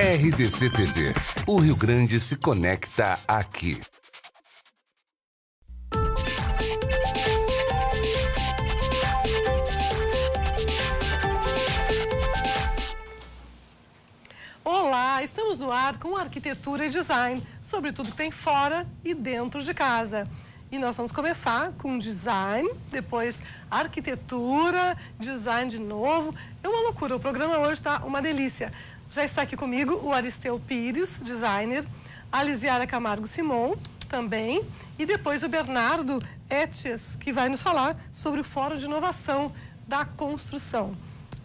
RDC TV. O Rio Grande se conecta aqui. Olá, estamos no ar com arquitetura e design, sobre tudo que tem fora e dentro de casa. E nós vamos começar com design, depois arquitetura, design de novo. É uma loucura, o programa hoje está uma delícia. Já está aqui comigo o Aristeu Pires, designer, a Lisiara Camargo Simon, também, e depois o Bernardo Etches, que vai nos falar sobre o Fórum de Inovação da Construção.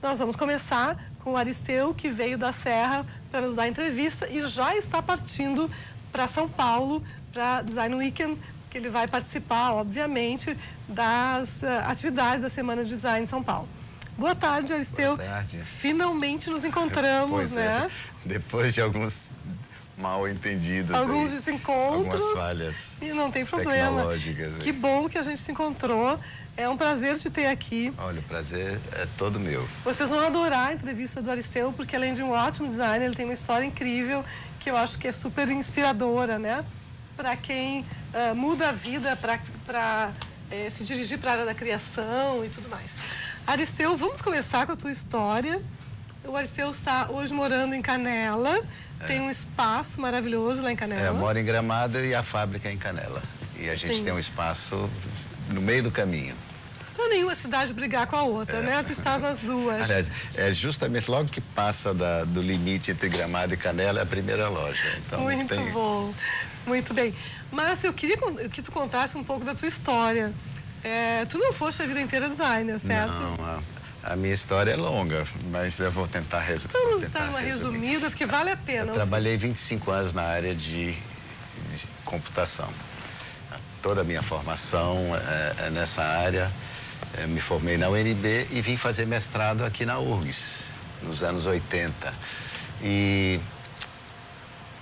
Nós vamos começar com o Aristeu, que veio da Serra para nos dar entrevista e já está partindo para São Paulo, para Design Weekend, que ele vai participar, obviamente, das atividades da Semana de Design em São Paulo. Boa tarde, Aristeu. Boa tarde. Finalmente nos encontramos, né? Depois de alguns mal entendidos. Alguns desencontros. Algumas falhas. E não tem problema. Tecnológicas. Que bom que a gente se encontrou. É um prazer te ter aqui. Olha, o prazer é todo meu. Vocês vão adorar a entrevista do Aristeu, porque além de um ótimo designer, ele tem uma história incrível, que eu acho que é super inspiradora, né? Para quem muda a vida, para se dirigir para a área da criação e tudo mais. Aristeu, vamos começar com a tua história. O Aristeu está hoje morando em Canela, tem um espaço maravilhoso lá em Canela. Eu moro em Gramado e a fábrica é em Canela. E a gente tem um espaço no meio do caminho. Para nenhuma cidade brigar com a outra, né? Tu estás nas duas. Aliás, é justamente logo que passa do limite entre Gramado e Canela, é a primeira loja. Então, muito bom, muito bem. Mas eu queria que tu contasse um pouco da tua história. Tu não foste a vida inteira designer, certo? Não, a minha história é longa, mas eu vou tentar resumir. Vamos dar uma resumida, porque vale a pena. Eu trabalhei 25 anos na área de computação. Toda a minha formação é nessa área. Me formei na UNB e vim fazer mestrado aqui na URGS, nos anos 80. E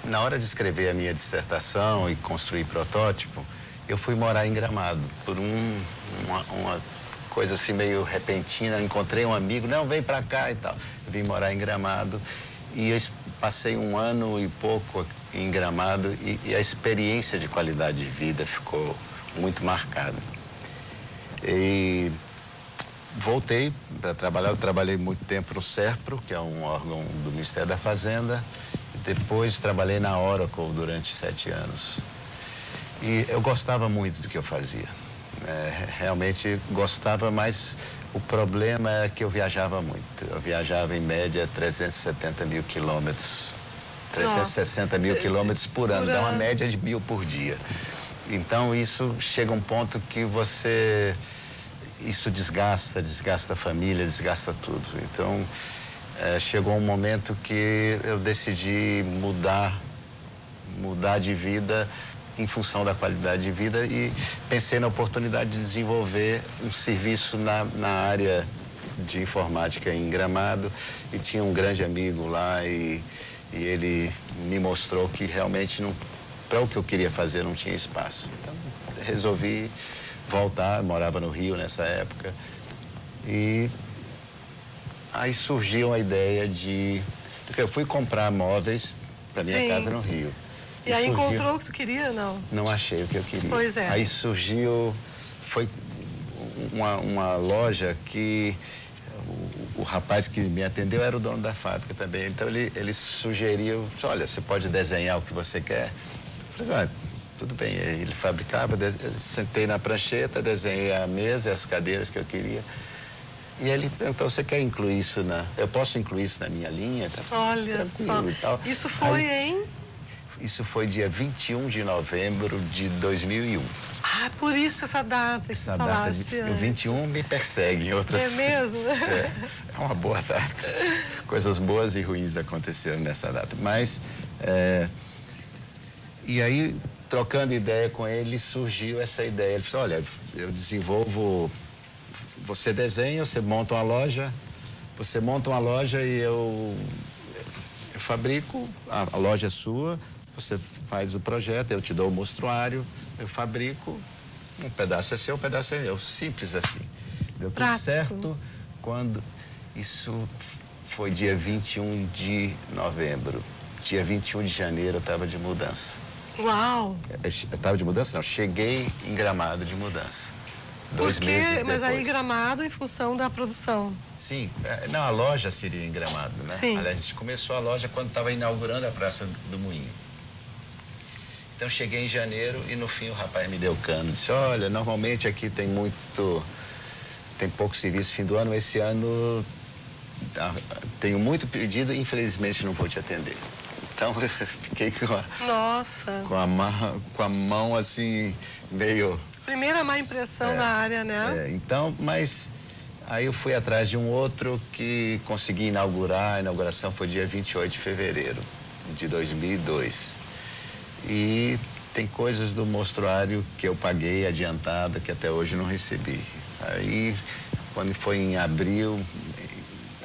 na hora de escrever a minha dissertação e construir protótipo, eu fui morar em Gramado por uma coisa assim meio repentina. Encontrei um amigo, não, vem pra cá e tal. Eu vim morar em Gramado e eu passei um ano e pouco em Gramado e a experiência de qualidade de vida ficou muito marcada. E voltei para trabalhar. Eu trabalhei muito tempo no SERPRO, que é um órgão do Ministério da Fazenda. Depois trabalhei na Oracle durante 7 anos. E eu gostava muito do que eu fazia. Realmente gostava, mas o problema é que eu viajava muito. Eu viajava em média 370 mil quilômetros. 360 mil quilômetros por ano. Dá uma média de 1.000 por dia. Então isso chega a um ponto que isso desgasta a família, desgasta tudo. Então chegou um momento que eu decidi mudar de vida em função da qualidade de vida e pensei na oportunidade de desenvolver um serviço na área de informática em Gramado e tinha um grande amigo lá e ele me mostrou que realmente para o que eu queria fazer não tinha espaço. Então resolvi voltar, morava no Rio nessa época e aí surgiu a ideia porque eu fui comprar móveis para minha casa no Rio. E aí encontrou o que tu queria, não? Não achei o que eu queria. Pois é. Aí foi uma loja que o rapaz que me atendeu era o dono da fábrica também. Então ele sugeriu, olha, você pode desenhar o que você quer. Eu falei, tudo bem. Ele fabricava, sentei na prancheta, desenhei a mesa e as cadeiras que eu queria. E ele perguntou, você quer incluir isso eu posso incluir isso na minha linha? Olha só. E tal. Isso foi Isso foi dia 21 de novembro de 2001. Ah, por isso essa data que você falaste. O 21 me persegue em outras... É mesmo? É uma boa data. Coisas boas e ruins aconteceram nessa data. Mas, e aí, trocando ideia com ele, surgiu essa ideia. Ele falou, olha, eu desenvolvo... Você desenha, você monta uma loja, e eu fabrico, a loja é sua, você faz o projeto, eu te dou o mostruário, eu fabrico, um pedaço é seu, um pedaço é meu, simples assim. Deu tudo certo quando isso foi dia 21 de novembro. dia 21 de janeiro eu estava de mudança. Uau! Eu estava de mudança? Não, cheguei em Gramado de mudança. Por 2 meses quê? depois. Mas aí Gramado em função da produção. Sim, não, a loja seria em Gramado, né? Sim. Aliás, a gente começou a loja quando estava inaugurando a Praça do Moinho. Então, cheguei em janeiro e no fim o rapaz me deu cano. Disse, olha, normalmente aqui tem pouco serviço fim do ano. Esse ano tenho muito pedido e infelizmente não vou te atender. Então, eu fiquei Nossa! com a mão assim, meio... Primeira má impressão da área, né? Então, mas aí eu fui atrás de um outro que consegui inaugurar. A inauguração foi dia 28 de fevereiro de 2002. E tem coisas do mostruário que eu paguei adiantado que até hoje não recebi. Aí, quando foi em abril,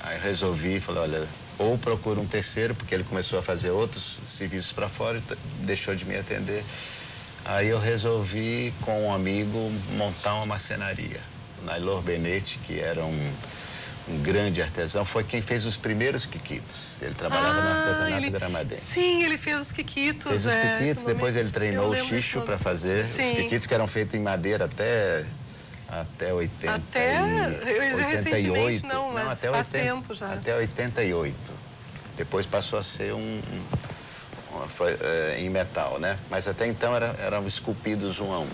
aí eu resolvi, falei, olha, ou procuro um terceiro, porque ele começou a fazer outros serviços para fora e deixou de me atender. Aí eu resolvi, com um amigo, montar uma marcenaria. O Nailor Benetti, que era um grande artesão, foi quem fez os primeiros quiquitos. Ele trabalhava no artesanato gramadense. Sim, ele fez os quiquitos. Fez os quiquitos, depois ele treinou o xixo para fazer. Sim. Os quiquitos que eram feitos em madeira até 80. Eu ia dizer recentemente, não, mas até faz tempo já. Até 88. Depois passou a ser em metal, né? Mas até então eram esculpidos um a um.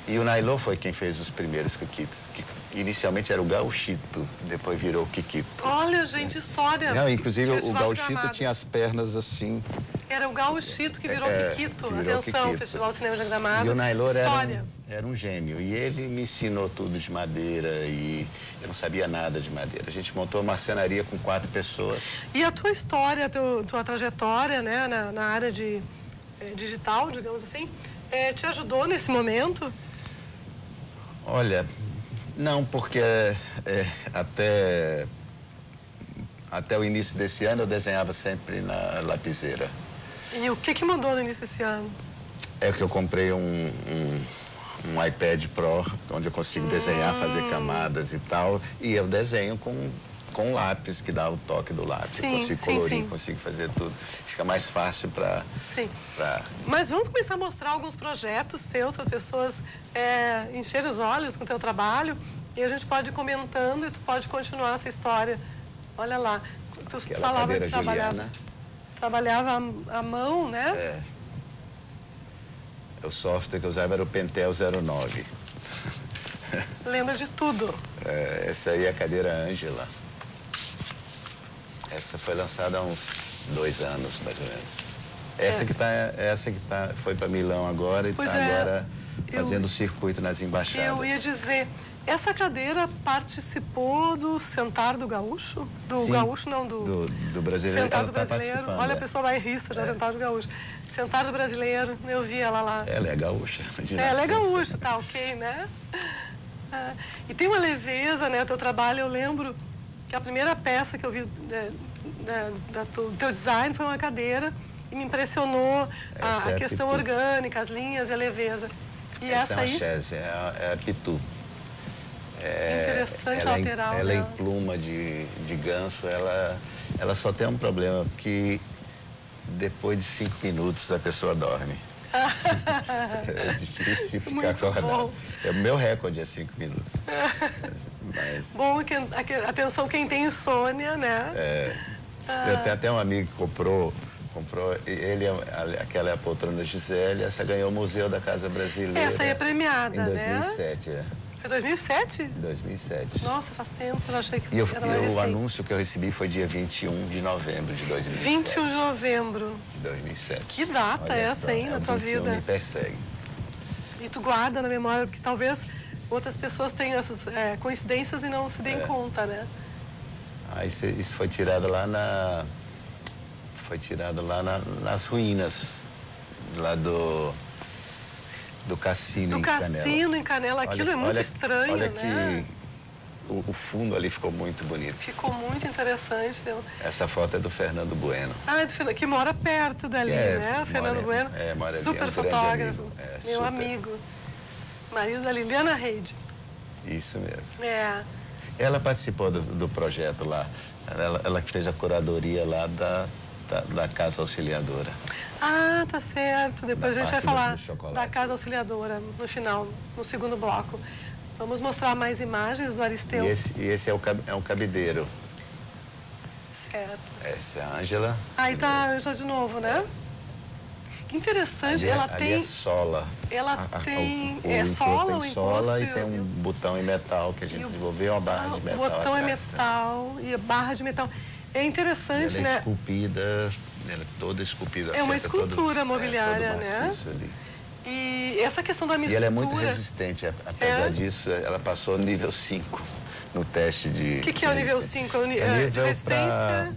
E o Nailor foi quem fez os primeiros quiquitos. Que inicialmente era o gauchito, depois virou o quiquito. Olha, gente, história. Não, inclusive o Festival de gauchito Gramado. tinha as pernas assim. Era o gauchito que virou quiquito. virou Atenção, quiquito. Festival Cinema de Gramado. E o Nailor história. era um gênio. E ele me ensinou tudo de madeira e eu não sabia nada de madeira. A gente montou uma marcenaria com 4 pessoas. E a tua história, tua trajetória, né, na área de digital, digamos assim, te ajudou nesse momento? Olha, não, porque até o início desse ano eu desenhava sempre na lapiseira. E o que mudou no início desse ano? É que eu comprei um iPad Pro, onde eu consigo desenhar, fazer camadas e tal, e eu desenho com lápis, que dá o toque do lápis. Sim, eu consigo sim, colorir, sim. consigo fazer tudo. Fica mais fácil para... Sim. Mas vamos começar a mostrar alguns projetos seus para pessoas encherem os olhos com o teu trabalho e a gente pode ir comentando e tu pode continuar essa história. Olha lá, tu Aquela falava que cadeira trabalhava à mão, né? O software que eu usava era o Pentel 09. Lembra de tudo. Essa aí é a cadeira Ângela. Essa foi lançada há uns 2 anos, mais ou menos. Essa que foi para Milão agora e está agora fazendo circuito nas embaixadas. Eu ia dizer, essa cadeira participou do Sentar do Gaúcho? Sim, Gaúcho, não, do brasileiro. Sentar Ela do tá Brasileiro. participando, Olha, a pessoa bairrista já, Sentar do Gaúcho. Sentar do Brasileiro, eu vi ela lá. Ela é gaúcha. Ela é gaúcha, tá ok, né? E tem uma leveza, né? O teu trabalho, eu lembro que a primeira peça que eu vi do teu design foi uma cadeira e me impressionou a questão orgânica, as linhas e a leveza. E essa aí? É a Pitu. Interessante a lateral. Ela em pluma de ganso, ela só tem um problema, que depois de 5 minutos a pessoa dorme. É difícil ficar Muito acordado. bom. O meu recorde é 5 minutos. Mas... Bom, atenção quem tem insônia, né? Eu tenho até um amigo que comprou aquela é a poltrona Gisele, essa ganhou o Museu da Casa Brasileira. Essa aí é premiada, em 2007, né? Foi 2007? 2007. Nossa, faz tempo, eu achei que E era mais o recente. anúncio que eu recebi foi dia 21 de novembro de 2007. 21 de novembro. 2007. Que data Olha é essa só, aí na tua 21 vida? me persegue. E tu guarda na memória, porque talvez outras pessoas tenham essas coincidências e não se deem conta, né? Isso foi tirado lá nas ruínas lá do cassino em Canela. Do cassino em Canela, aquilo é muito estranho, olha né? que o fundo ali ficou muito bonito. Ficou muito interessante. Né? Essa foto é do Fernando Bueno. Que mora perto dali, né? O Fernando Bueno, mora ali, super um grande fotógrafo, amigo. meu super. amigo. Marido da Liliana Reide. Isso mesmo. É. Ela participou do projeto lá. Ela que fez a curadoria lá da Casa Auxiliadora. Ah, tá certo. Depois a gente vai parte falar do chocolate. da Casa Auxiliadora no final, no segundo bloco. Vamos mostrar mais imagens do Aristeu. E esse é um cabideiro. Certo. Essa é a Ângela. Aí tá já de novo, né? Que interessante. Ela ali tem... é sola. Ela tem... O é sola, o tem encosto... sola e tem um botão em metal que a gente desenvolveu, uma barra de O metal botão é atrás, metal e a barra de metal. É interessante, ela é né? esculpida, ela é toda esculpida. É uma escultura todo mobiliária, todo né? maciço ali. E essa questão da mistura... E ela é muito resistente, apesar disso, ela passou nível 5 no teste de... O que é o nível 5? É o nível de resistência?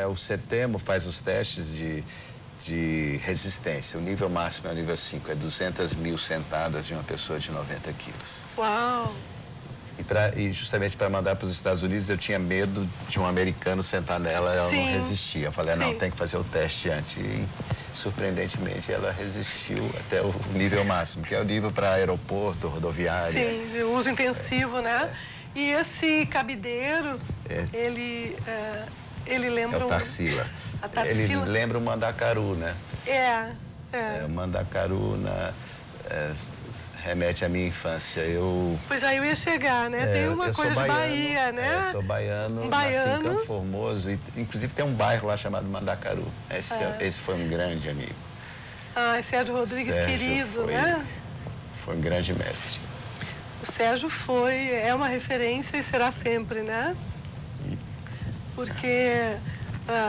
O CETEMO faz os testes de resistência. O nível máximo é o nível 5, é 200 mil sentadas de uma pessoa de 90 quilos. Uau! E justamente para mandar para os Estados Unidos, eu tinha medo de um americano sentar nela, ela não resistia. Eu falei, não, tem que fazer o teste antes. E, surpreendentemente, ela resistiu até o nível máximo, que é o nível para aeroporto, rodoviária. Sim, de uso intensivo, né? E esse cabideiro, ele lembra... É o Tarsila. A Tarsila. Ele lembra o Mandacaru, né? O Mandacaru remete à minha infância. Pois aí eu ia chegar, né? Tem uma coisa de Bahia, né? Eu sou baiano, nasci em Campo Formoso. E, inclusive tem um bairro lá chamado Mandacaru. Esse foi um grande amigo. Ah, Sérgio Rodrigues, querido, né? Foi um grande mestre. O Sérgio é uma referência e será sempre, né? Porque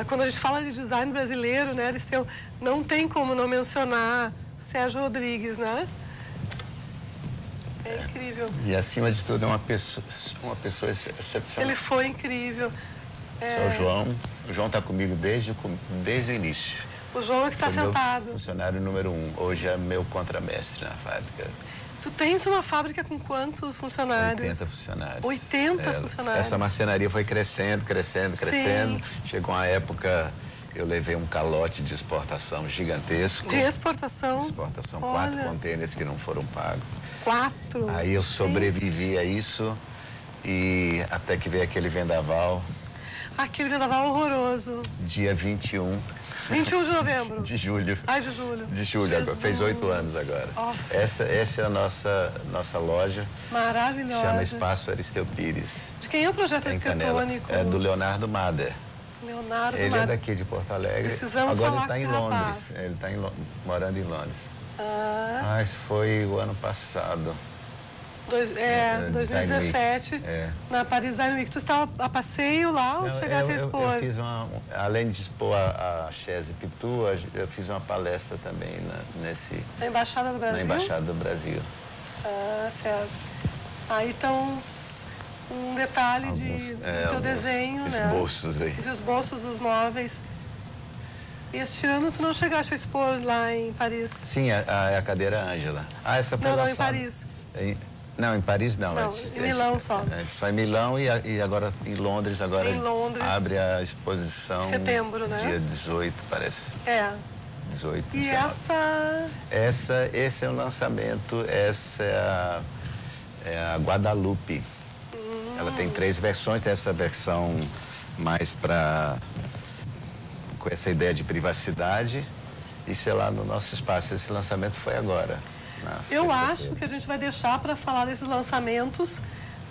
quando a gente fala de design brasileiro, né, Aristeu, não tem como não mencionar Sérgio Rodrigues, né? É incrível. E acima de tudo é uma pessoa excepcional. Ele foi incrível. O João está comigo desde o início. O João é que está sentado. Meu funcionário número 1. Hoje é meu contramestre na fábrica. Tu tens uma fábrica com quantos funcionários? 80 funcionários. 80 funcionários. Essa marcenaria foi crescendo. Sim. Chegou uma época, eu levei um calote de exportação gigantesco. De exportação? De exportação, Olha. 4 contêineres que não foram pagos. 4? Aí eu sobrevivi a isso e até que veio aquele vendaval. Aquele vendaval horroroso. Dia 21. 21 de novembro? De julho. Ai, de julho. De julho, agora. Fez 8 anos agora. Oh. Essa é a nossa loja. Maravilhosa. Chama Espaço Aristeu Pires. De quem é o projeto arquitetônico? É do Leonardo Mader. Leonardo Ele Mader. é daqui de Porto Alegre. Precisamos agora falar ele está com em esse Londres. rapaz. Ele está morando em Londres. Ah. Mas foi o ano passado. 2017, na Paris Design Week. Tu estava a passeio lá ou chegasse a expor? Eu fiz além de expor a Chese Pitu, eu fiz uma palestra também Na Embaixada do Brasil? Na Embaixada do Brasil. Ah, certo. Aí estão um detalhe do teu desenho, esboços, né? Os esboços dos móveis. E este ano tu não chegaste a expor lá em Paris? Sim, a cadeira Ângela. Essa foi não, em Paris. Não, em Paris não. Não, em Milão só. Só em Milão e agora em Londres. Em Londres. Abre a exposição. Em setembro, né? Dia 18, parece. 18. E 19. Esse é o lançamento, essa é a Guadalupe. Ela tem 3 versões, tem essa versão mais com essa ideia de privacidade. Isso é lá no nosso espaço. Esse lançamento foi agora. Eu acho que a gente vai deixar para falar desses lançamentos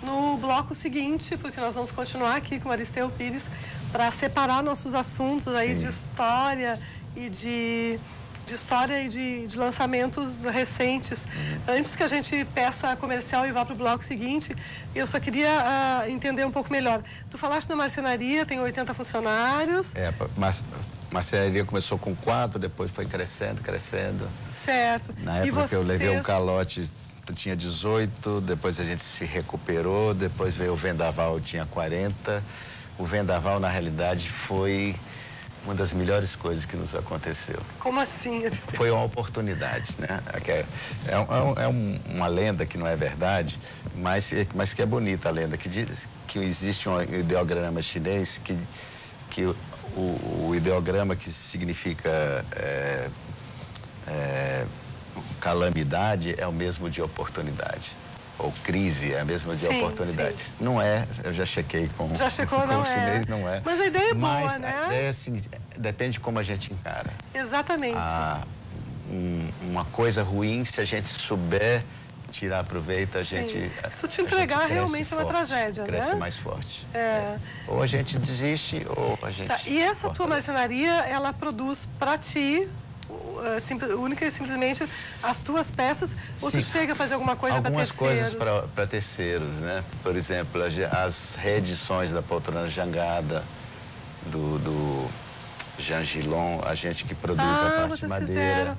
no bloco seguinte, porque nós vamos continuar aqui com o Aristeu Pires para separar nossos assuntos aí de história e de lançamentos recentes. Antes que a gente peça comercial e vá para o bloco seguinte, eu só queria entender um pouco melhor. Tu falaste da marcenaria, tem 80 funcionários. Mas a marcenaria começou com 4, depois foi crescendo. Certo. Na época que eu levei o calote, tinha 18, depois a gente se recuperou, depois veio o vendaval, tinha 40. O vendaval, na realidade, foi uma das melhores coisas que nos aconteceu. Como assim? Foi uma oportunidade, né? É uma lenda que não é verdade, mas que é bonita a lenda, que diz que existe um ideograma chinês que o ideograma que significa calamidade é o mesmo de oportunidade. ou crise, é a mesma de Sim, oportunidade. sim. Não é, eu já chequei com, Já checou, com não o chinês, não é. Mas a ideia é boa, Mas né? a ideia é assim, depende de como a gente encara. Exatamente. Uma coisa ruim, se a gente souber tirar proveito, a Sim. gente... Se tu te entregar, cresce realmente é uma forte, tragédia, cresce né? mais forte. É. Ou a gente desiste, ou a gente... Tá, e essa tua fortalece. marcenaria, ela produz para ti, única e simplesmente, as tuas peças, ou tu Sim. chega a fazer alguma coisa para Algumas terceiros? coisas para terceiros, né? Por exemplo, as reedições da poltrona jangada, do Jean Gillon, a gente que produz a parte de vocês madeira. fizeram.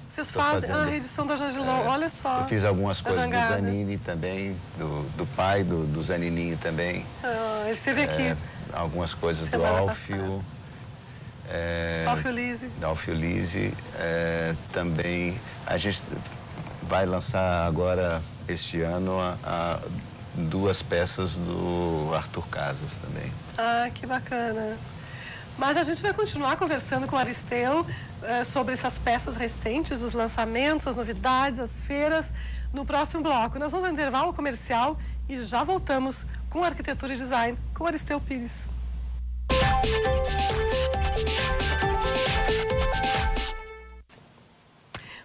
Vocês Estou fazem a fazendo. reedição da Jean Gillon, olha só. Eu fiz algumas a coisas do jangada. Zanini também, do pai do Zanininho também. Ele esteve aqui. Algumas coisas do Semana Alfio. Alfio Lise. Da Alfio Lise. Também a gente vai lançar agora, este ano, duas peças do Arthur Casas também. Ah, que bacana. Mas a gente vai continuar conversando com o Aristeu sobre essas peças recentes, os lançamentos, as novidades, as feiras, no próximo bloco. Nós vamos ao intervalo comercial e já voltamos com Arquitetura e Design com o Aristeu Pires.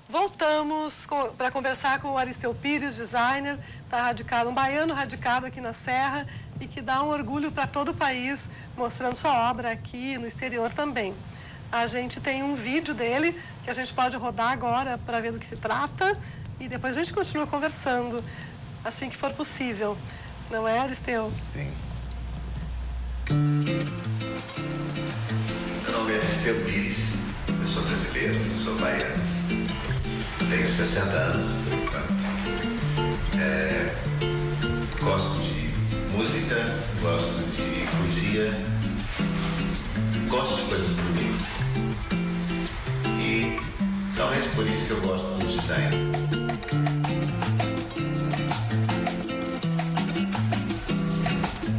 Voltamos para conversar com o Aristeu Pires, designer, tá radicado, um baiano radicado aqui na Serra e que dá um orgulho para todo o país, mostrando sua obra aqui no exterior também. A gente tem um vídeo dele que a gente pode rodar agora para ver do que se trata e depois a gente continua conversando assim que for possível. Não é, Aristeu? Sim. Meu nome é Aristeu Pires, eu sou brasileiro, sou baiano. Tenho 60 anos, por enquanto. Gosto de música, gosto de poesia, gosto de coisas bonitas. E talvez por isso que eu gosto do design.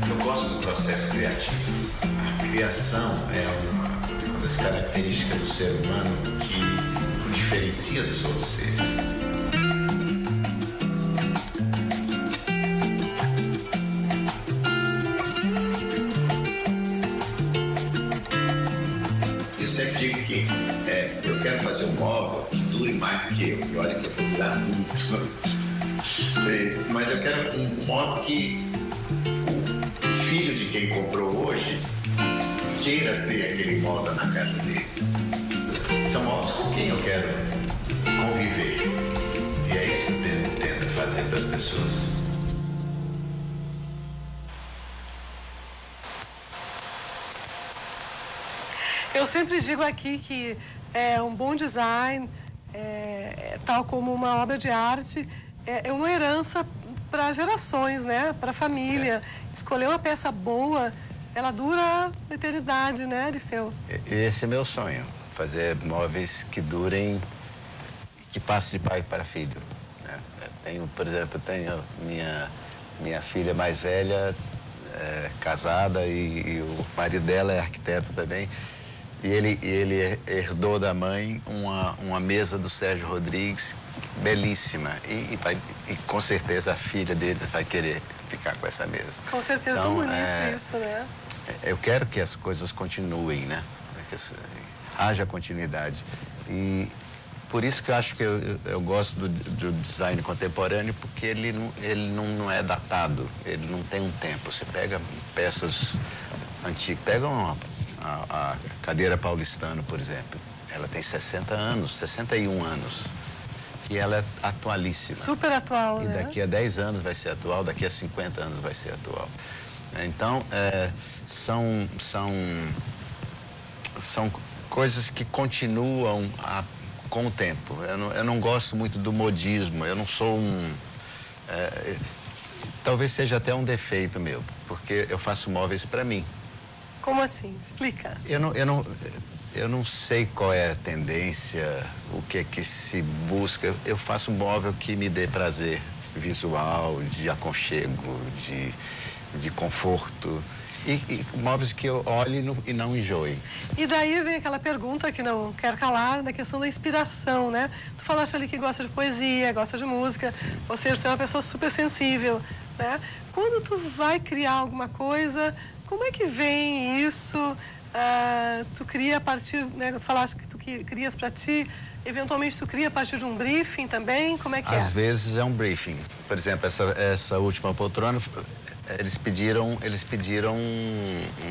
Eu gosto do processo criativo. A criação é uma das características do ser humano que o diferencia dos outros seres. Eu sempre digo que eu quero fazer um móvel que dure mais do que eu. E olha que eu vou durar muito. Mas eu quero um móvel que o filho de quem comprou hoje queira ter aquele móvel na casa dele. São móveis com quem eu quero conviver. E é isso que eu tento fazer para as pessoas. Eu sempre digo aqui que um bom design, tal como uma obra de arte, é uma herança para gerações, né? Para a família. Escolher uma peça boa, ela dura a eternidade, né, Aristeu? Esse é meu sonho, fazer móveis que durem, que passem de pai para filho. Né? Por exemplo, tenho minha filha mais velha, casada, e o marido dela é arquiteto também. E ele herdou da mãe uma mesa do Sérgio Rodrigues, belíssima. E com certeza a filha deles vai querer ficar com essa mesa. Com certeza, então, tão bonito isso, né? Eu quero que as coisas continuem, né? Que haja continuidade. E por isso que eu acho que eu gosto do design contemporâneo, porque ele não é datado, ele não tem um tempo. Você pega peças antigas, pega a cadeira paulistana, por exemplo, ela tem 60 anos, 61 anos, e ela é atualíssima. Super atual, e né? E daqui a 10 anos vai ser atual, daqui a 50 anos vai ser atual. Então, são coisas que continuam com o tempo. Eu não gosto muito do modismo, eu não sou talvez seja até um defeito meu, porque eu faço móveis para mim. Como assim? Explica. Eu não sei qual é a tendência, o que é que se busca. Eu faço um móvel que me dê prazer visual, de aconchego, de conforto. e móveis que eu olhe e não enjoe. E daí vem aquela pergunta que não quer calar, da questão da inspiração, né? Tu falaste ali que gosta de poesia, gosta de música, ou seja, tu é uma pessoa super sensível, né? Quando tu vai criar alguma coisa, como é que vem isso? Tu cria a partir, né? Tu falaste que tu crias para ti, eventualmente tu cria a partir de um briefing também, como é que é? Às vezes é um briefing. Por exemplo, essa última poltrona, eles pediram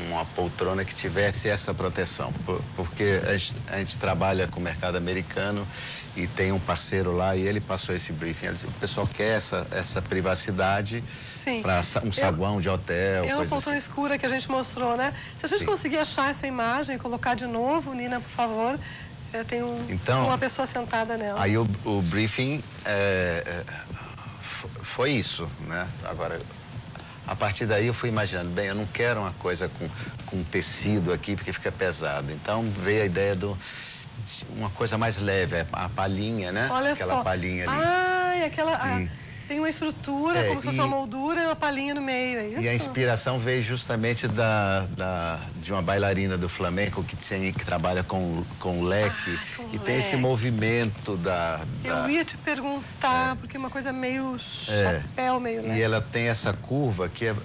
uma poltrona que tivesse essa proteção, porque a gente trabalha com o mercado americano e tem um parceiro lá e ele passou esse briefing. O pessoal quer essa privacidade para um saguão de hotel. É uma poltrona assim. escura que a gente mostrou, né? Se a gente conseguir achar essa imagem e colocar de novo, Nina, por favor, tem uma pessoa sentada nela. Aí o briefing foi isso, né? Agora, a partir daí eu fui imaginando, bem, eu não quero uma coisa com tecido aqui, porque fica pesado. Então veio a ideia de uma coisa mais leve, a palhinha, né? Olha aquela só. Palhinha ali. Tem uma estrutura, como se fosse uma moldura e uma palhinha no meio, é isso? E a inspiração veio justamente de uma bailarina do flamenco que trabalha com leque e tem esse movimento Eu ia te perguntar, porque é uma coisa meio chapéu, meio, né? E ela tem essa curva que é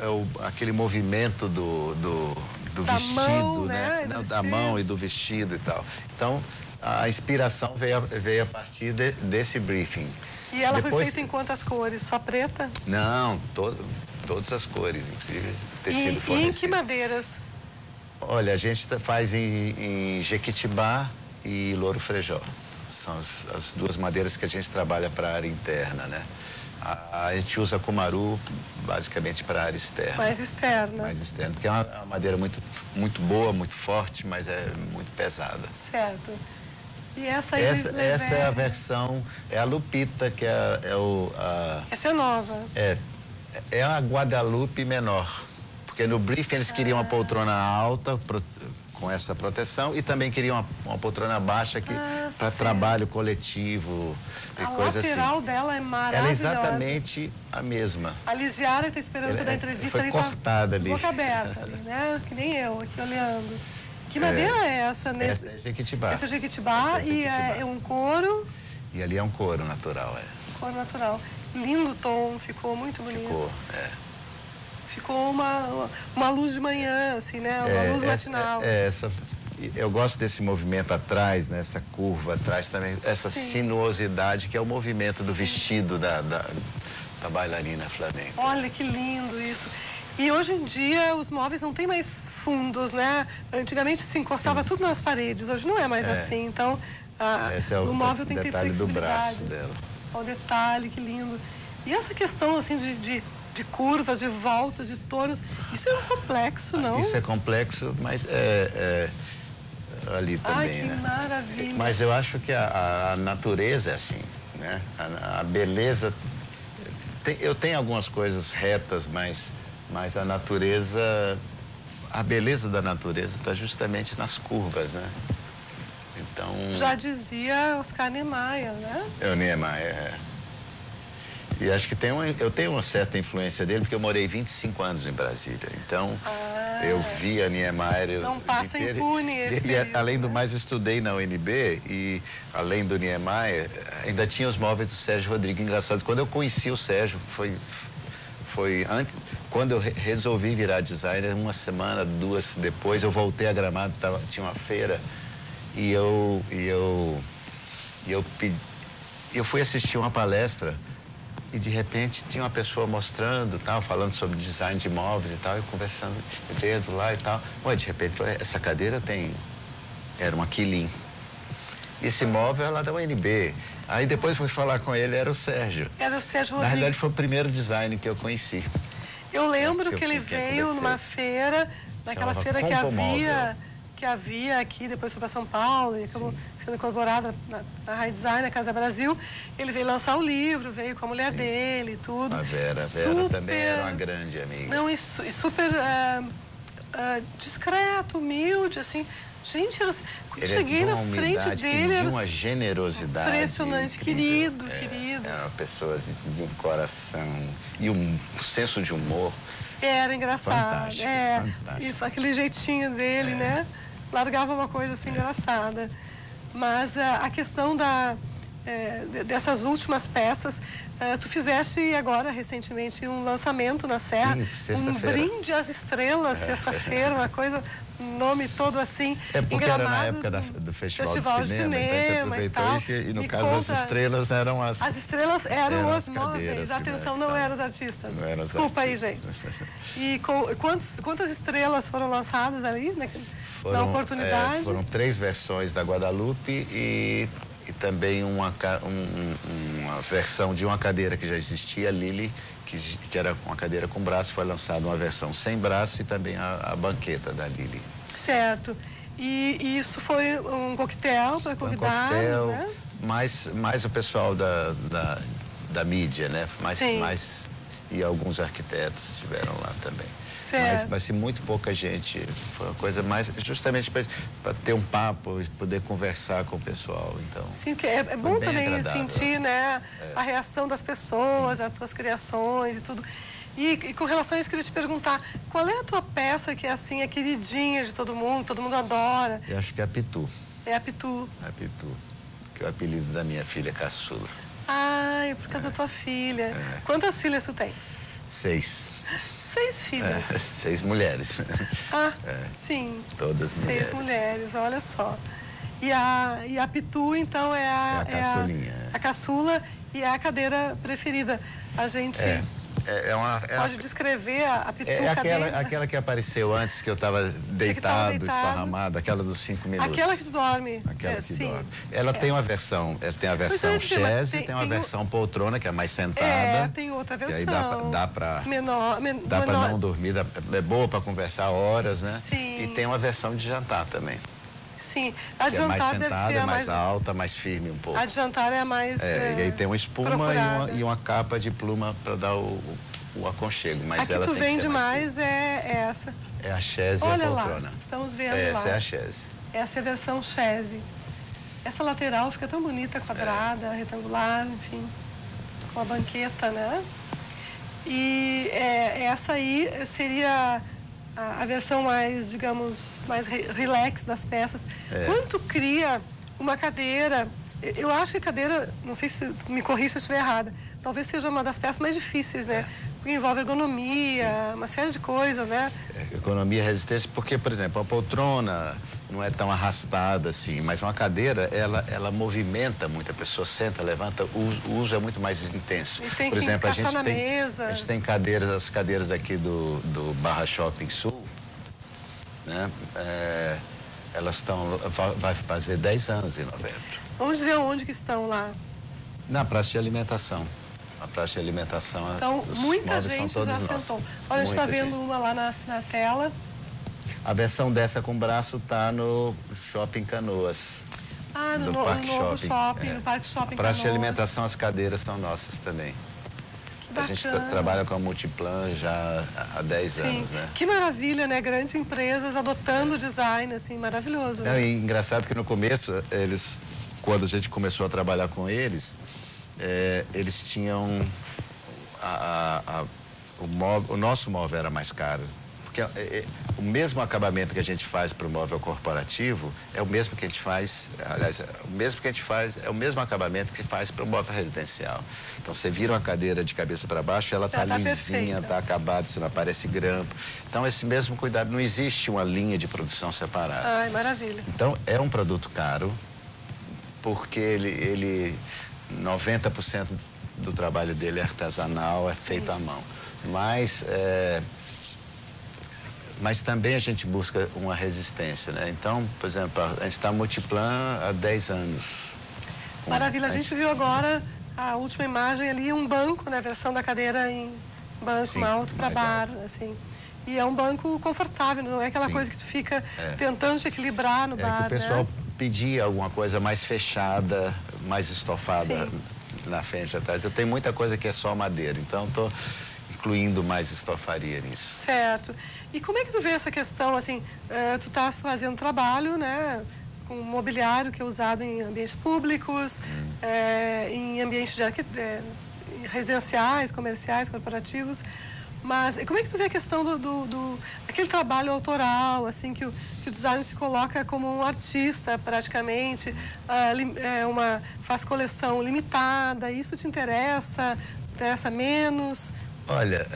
aquele movimento do vestido, mão, né? Não, da mão e do vestido e tal. Então, a inspiração veio a partir desse briefing. E ela foi feita em quantas cores? Só preta? Não, todas as cores, inclusive tecido fornecido. E em que madeiras? Olha, a gente faz em Jequitibá e Louro Frejó. São as duas madeiras que a gente trabalha para a área interna, né? A gente usa Cumaru basicamente para a área externa. Mais externa. Mais externa, porque é uma madeira muito boa, muito forte, mas é muito pesada. Certo. E essa aí essa é a versão, é a Lupita, que essa é nova. É a Guadalupe menor. Porque no briefing eles queriam uma poltrona alta, com essa proteção, e também queriam uma poltrona baixa para trabalho coletivo e coisa assim. A lateral dela é maravilhosa. Ela é exatamente a mesma. A Lisiara está esperando para dar entrevista. Foi cortada ali. Boca aberta ali, né? Que nem eu, aqui olhando. Que madeira é essa? Essa é Jequitibá. Essa é Jequitibá e é um couro. E ali é um couro natural, Couro natural. Lindo tom, ficou muito bonito. Ficou uma luz de manhã, assim, né? Uma luz matinal. Eu gosto desse movimento atrás, né? Essa curva atrás também, essa sinuosidade que é o movimento do vestido da bailarina flamenca. Olha que lindo isso. E hoje em dia os móveis não têm mais fundos, né? Antigamente se encostava tudo nas paredes, hoje não é mais assim. Então, o móvel tem que ter flexibilidade. Do braço dela. Olha o detalhe, que lindo. E essa questão, assim, de curvas, de voltas, de tornos, isso é um complexo, não? Isso é complexo, mas ali também, Ai, que maravilha. Mas eu acho que a natureza é assim, né? A beleza... eu tenho algumas coisas retas, mas a natureza, a beleza da natureza está justamente nas curvas, né? Então... Já dizia Oscar Niemeyer, né? O Niemeyer, E acho que eu tenho uma certa influência dele, porque eu morei 25 anos em Brasília. Então, eu vi a Niemeyer... Não passa impune esse período, além do mais, eu estudei na UNB e, além do Niemeyer, ainda tinha os móveis do Sérgio Rodrigues. Engraçado, quando eu conheci o Sérgio, foi antes... Quando eu resolvi virar designer, uma semana, duas depois, eu voltei a Gramado, tinha uma feira, e eu fui assistir uma palestra e de repente tinha uma pessoa mostrando, tal, falando sobre design de móveis e tal, e conversando, vendo lá e tal. De repente, essa cadeira era uma Quilin. Esse móvel é lá da UNB. Aí depois fui falar com ele, era o Sérgio. Era o Sérgio Rodrigues. Na realidade, foi o primeiro design que eu conheci. Eu lembro que ele veio numa feira, naquela feira que havia aqui, depois foi para São Paulo e acabou sendo incorporada na High Design, na Casa Brasil. Ele veio lançar o livro, veio com a mulher dele e tudo. A Vera também era uma grande amiga. Não, e super discreto, humilde, assim. Gente, quando Ele cheguei na frente dele... Era de uma generosidade. Impressionante, incrível. querido. Era uma pessoa de um coração e um senso de humor. Era engraçado. Fantástico, fantástico. Isso, aquele jeitinho dele, né? Largava uma coisa assim engraçada. Mas a questão dessas últimas peças, tu fizeste agora, recentemente, um lançamento na Serra. Sim, sexta-feira. Um brinde às estrelas, sexta-feira, uma coisa, um nome todo assim. Porque era na época do Festival de Cinema, então a gente aproveitou isso e no caso as estrelas eram as... As estrelas eram os móveis, cadeiras, atenção, não eram os artistas. Não eram os Desculpa artistas. aí, gente. E quantas estrelas foram lançadas ali, na oportunidade? Foram 3 versões da Guadalupe e também uma versão de uma cadeira que já existia, a Lili, que era uma cadeira com braço, foi lançada uma versão sem braço e também a banqueta da Lili. Certo. E isso foi um coquetel para convidados, né? Mais o pessoal da mídia, né? Mais, e alguns arquitetos estiveram lá também. Certo. Mas muito pouca gente. Foi uma coisa mais justamente para ter um papo e poder conversar com o pessoal. Então, sim, que é bom também agradável. sentir, né, a reação das pessoas, sim, as tuas criações e tudo. E com relação a isso, queria te perguntar, qual é a tua peça que é assim, a queridinha de todo mundo adora? Eu acho que é a Pitu. É a Pitu. A Pitu, que é o apelido da minha filha caçula. Ah, é por causa da tua filha. Quantas filhas tu tens? 6. 6 filhas? 6 mulheres. Ah, sim. Todas mulheres. 6 mulheres, olha só. E a Pitu, então, é a caçulinha. A caçula e é a cadeira preferida. A gente pode descrever a Pitu aquela que apareceu antes, que eu estava deitado, esparramado, aquela dos 5 minutos. Aquela que tu dorme. Aquela que sim, dorme. Ela tem uma versão, chaise, tem uma versão poltrona, que é mais sentada. Tem outra versão. E aí dá para menor. não dormir, é boa para conversar horas, né? Sim. E tem uma versão de jantar também. Sim, a de jantar é mais sentada, deve ser a mais alta, mais firme um pouco. A de jantar é a mais e aí tem uma espuma e uma capa de pluma para dar o aconchego. Mas a que tu vende mais é essa. É a chaise e a poltrona. Lá, estamos vendo essa lá. É a chaise. Essa é a versão chaise. Essa lateral fica tão bonita, quadrada, retangular, enfim, com a banqueta, né? E essa aí seria a versão mais, digamos, mais relax das peças. Quanto cria uma cadeira, eu acho que a cadeira, não sei se me corrija se eu estiver errada, talvez seja uma das peças mais difíceis, né? Porque envolve ergonomia, sim, uma série de coisas, né? Ergonomia, resistência, porque, por exemplo, a poltrona não é tão arrastada assim, mas uma cadeira, ela movimenta muito, a pessoa senta, levanta, o uso é muito mais intenso. E tem por que exemplo, encaixar na mesa. A gente tem as cadeiras aqui do Barra Shopping Sul, né? Elas vai fazer 10 anos em novembro. Vamos dizer onde que estão lá? Na praça de alimentação. A praça de alimentação, então, muita gente já sentou. Olha, a gente está vendo uma lá na tela. A versão dessa com braço está no Shopping Canoas. Ah, no novo shopping, no Parque Shopping Canoas. A praça de alimentação, as cadeiras são nossas também. Que bacana. A gente trabalha com a Multiplan já há 10 anos, né? Que maravilha, né? Grandes empresas adotando o design, assim, maravilhoso. Né? E engraçado que no começo, quando a gente começou a trabalhar com eles tinham o nosso móvel era mais caro, porque o mesmo acabamento que a gente faz para o móvel corporativo é o mesmo que a gente faz, aliás, é o mesmo acabamento que se faz para o móvel residencial. Então você vira uma cadeira de cabeça para baixo, ela está lisinha, está acabada, se não aparece grampo. Então esse mesmo cuidado, não existe uma linha de produção separada. Ai, maravilha. Então é um produto caro, porque ele 90% do trabalho dele é artesanal, é feito à mão. Mas também a gente busca uma resistência, né? Então, por exemplo, a gente está Multiplan há 10 anos. Maravilha, a gente viu agora a última imagem ali, um banco, né? A versão da cadeira em banco, alto para bar, assim. E é um banco confortável, não é aquela coisa que tu fica tentando te equilibrar no bar, que o pessoal pedia alguma coisa mais fechada, mais estofada na frente, atrás. Eu tenho muita coisa que é só madeira, então incluindo mais estofaria nisso. Certo. E como é que tu vê essa questão, assim, tu estás fazendo trabalho, né, com mobiliário que é usado em ambientes públicos, em ambientes residenciais, comerciais, corporativos, mas como é que tu vê a questão daquele trabalho autoral, assim, que o designer se coloca como um artista, praticamente, faz coleção limitada, isso te interessa menos? Olha,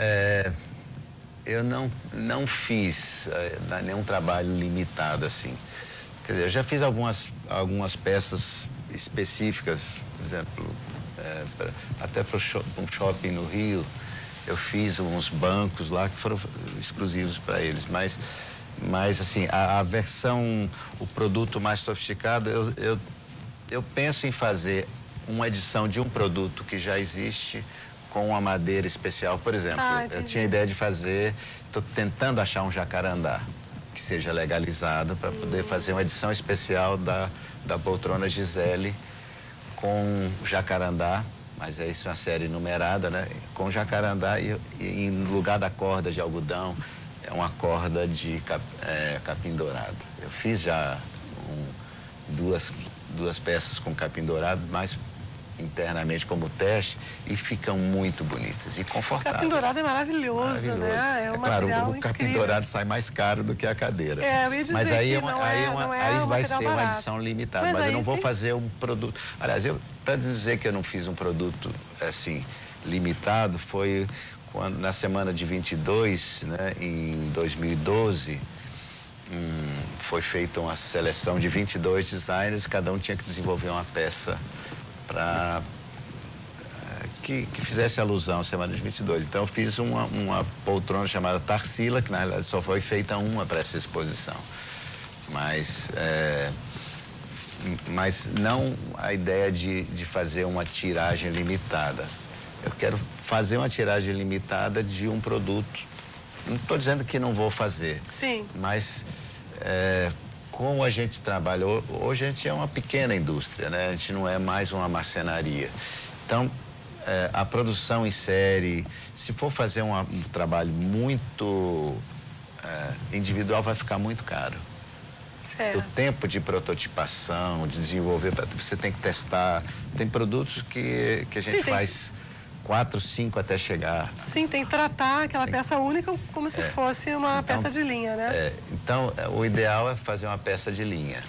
eu não fiz nenhum trabalho limitado assim. Quer dizer, eu já fiz algumas peças específicas, por exemplo, até para um shopping no Rio, eu fiz uns bancos lá que foram exclusivos para eles, mas assim, a versão, o produto mais sofisticado, eu penso em fazer uma edição de um produto que já existe com uma madeira especial. Por exemplo, eu tinha a ideia de fazer, estou tentando achar um jacarandá que seja legalizado para poder fazer uma edição especial da poltrona Gisele com jacarandá, mas isso é uma série numerada, né? Com jacarandá e em lugar da corda de algodão, é uma corda de capim dourado. Eu fiz já duas peças com capim dourado, mas internamente como teste, e ficam muito bonitas e confortáveis. Capim dourado é maravilhoso, né? Claro, o capim dourado sai mais caro do que a cadeira. Eu ia dizer, mas aí vai ser uma edição limitada, mas eu não vou fazer um produto. Aliás, para dizer que eu não fiz um produto assim limitado, foi quando na semana de 22, né, em 2012, foi feita uma seleção de 22 designers, cada um tinha que desenvolver uma peça para que fizesse alusão à semana de 22. Então eu fiz uma poltrona chamada Tarsila, que na realidade só foi feita uma para essa exposição. Mas não a ideia de fazer uma tiragem limitada. Eu quero fazer uma tiragem limitada de um produto. Não estou dizendo que não vou fazer. Sim. Mas como a gente trabalha, hoje a gente é uma pequena indústria, né? A gente não é mais uma marcenaria. Então, a produção em série, se for fazer um trabalho muito individual, vai ficar muito caro. Certo. O tempo de prototipação, de desenvolver, você tem que testar. Tem produtos que a gente faz 4, 5 até chegar. Sim, tem que tratar aquela peça única como se fosse uma peça de linha, né? Então, o ideal é fazer uma peça de linha.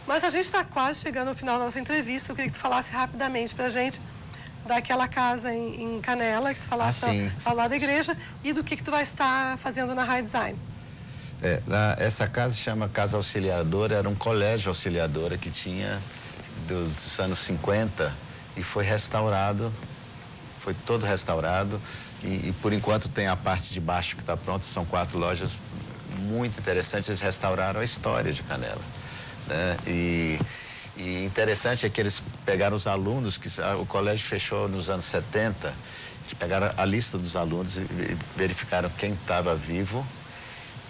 Mas a gente está quase chegando ao final da nossa entrevista. Eu queria que tu falasse rapidamente para a gente daquela casa em Canela, que tu falaste ao lado da igreja, e do que tu vai estar fazendo na High Design. Essa casa chama Casa Auxiliadora, era um colégio auxiliadora que tinha dos anos 50 e foi restaurado. Foi todo restaurado e por enquanto tem a parte de baixo que está pronta, são 4 lojas muito interessantes, eles restauraram a história de Canela, né? E interessante é que eles pegaram os alunos, que o colégio fechou nos anos 70, eles pegaram a lista dos alunos e verificaram quem estava vivo,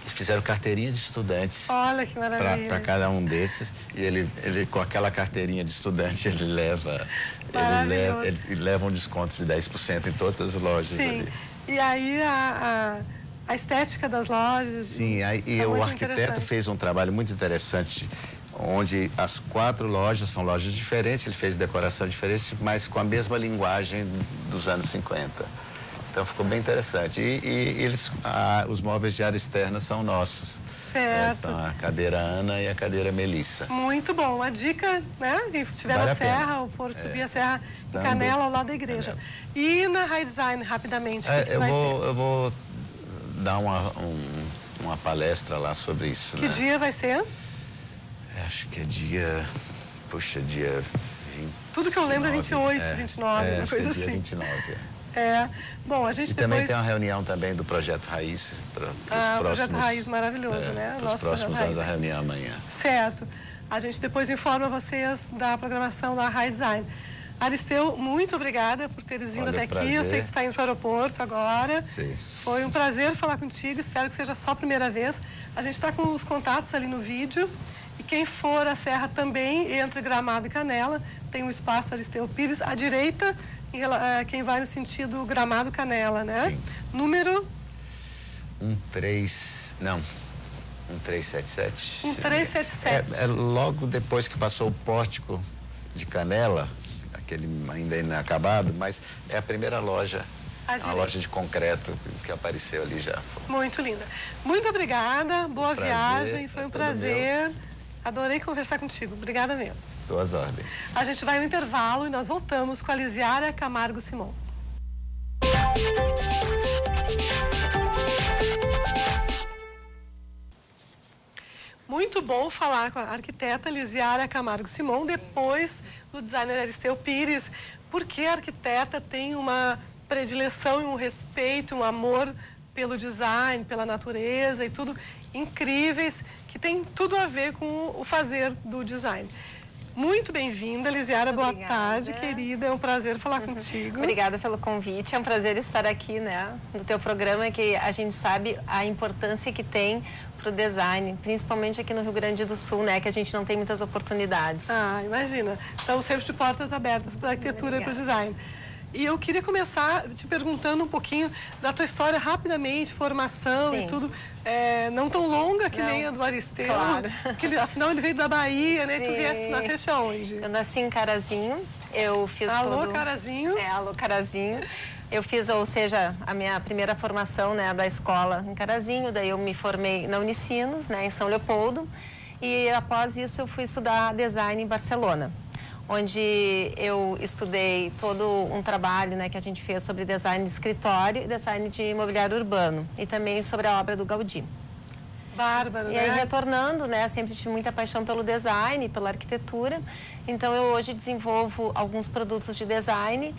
eles fizeram carteirinha de estudantes. Olha que maravilha. Para cada um desses, e ele com aquela carteirinha de estudante ele leva um desconto de 10% em todas as lojas. Sim. Ali. E aí a estética das lojas. Sim, e o arquiteto fez um trabalho muito interessante, onde as 4 lojas são lojas diferentes, ele fez decoração diferente, mas com a mesma linguagem dos anos 50. Então ficou bem interessante. E os móveis de área externa são nossos. Certo. São a cadeira Ana e a cadeira Melissa. Muito bom. A dica, né? Quem tiver na serra ou for subir a serra em Canela, ao lado da igreja. E na High Design, rapidamente, o que vai ter? Eu vou dar uma palestra lá sobre isso. Que dia vai ser? Acho que é dia 20. Tudo que eu lembro é 28, 29, uma coisa assim. Dia 29, Bom, a gente também tem uma reunião também do Projeto Raiz para os próximos... Projeto Raiz maravilhoso, né? Para os próximos anos, a reunião amanhã. Certo. A gente depois informa vocês da programação da High Design. Aristeu, muito obrigada por teres vindo até aqui. Prazer. Eu sei que tu está indo para o aeroporto agora. Sim. Foi um prazer falar contigo. Espero que seja só a primeira vez. A gente está com os contatos ali no vídeo. E quem for à Serra também, entre Gramado e Canela, tem o espaço Aristeu Pires à direita, quem vai no sentido Gramado Canela, né? Sim. Número? 1377. 1377. É logo depois que passou o pórtico de Canela, aquele ainda inacabado, mas é a primeira loja, a loja de concreto que apareceu ali já. Muito linda. Muito obrigada, boa viagem, foi um prazer. Meu. Adorei conversar contigo, obrigada mesmo. Estou às ordens. A gente vai no intervalo e nós voltamos com a Lisiara Camargo Simon. Muito bom falar com a arquiteta Lisiara Camargo Simon, depois do designer Aristeu Pires, porque a arquiteta tem uma predileção e um respeito, um amor pelo design, pela natureza e tudo incríveis, que tem tudo a ver com o fazer do design. Muito bem-vinda, Lisiara, boa tarde, querida, é um prazer falar contigo. Obrigada pelo convite, é um prazer estar aqui, né, no teu programa, que a gente sabe a importância que tem para o design, principalmente aqui no Rio Grande do Sul, né, que a gente não tem muitas oportunidades. Ah, imagina, estamos sempre de portas abertas para a arquitetura e para o design. E eu queria começar te perguntando um pouquinho da tua história rapidamente, formação e tudo. Não tão longa que nem a do Aristeu. Claro. Afinal, ele veio da Bahia, né? Sim. Tu nasceste aonde? Eu nasci em Carazinho, eu fiz Alô, Carazinho. Alô, Carazinho. Eu fiz, ou seja, a minha primeira formação, né, da escola em Carazinho, daí eu me formei na Unicinos, né, em São Leopoldo, e após isso eu fui estudar design em Barcelona, onde eu estudei todo um trabalho, né, que a gente fez sobre design de escritório e design de imobiliário urbano, e também sobre a obra do Gaudí. Bárbaro, E aí, retornando, né, sempre tive muita paixão pelo design, pela arquitetura, então eu hoje desenvolvo alguns produtos de design,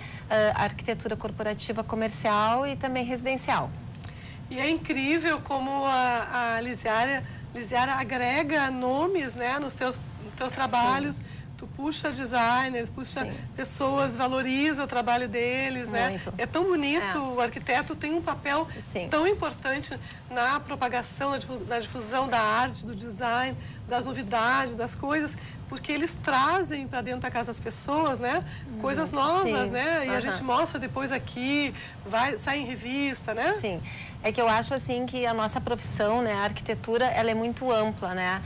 arquitetura corporativa, comercial e também residencial. E é incrível como a Lisiara agrega nomes, né, nos teus trabalhos. Sim. Tu puxa designers, puxa pessoas, valoriza o trabalho deles, né? É tão bonito, o arquiteto tem um papel tão importante na propagação, na difusão da arte, do design, das novidades, das coisas, porque eles trazem para dentro da casa das pessoas, né? Coisas novas, né? E a gente mostra depois aqui, sai em revista, né? Sim. É que eu acho assim que a nossa profissão, né, a arquitetura, ela é muito ampla, né?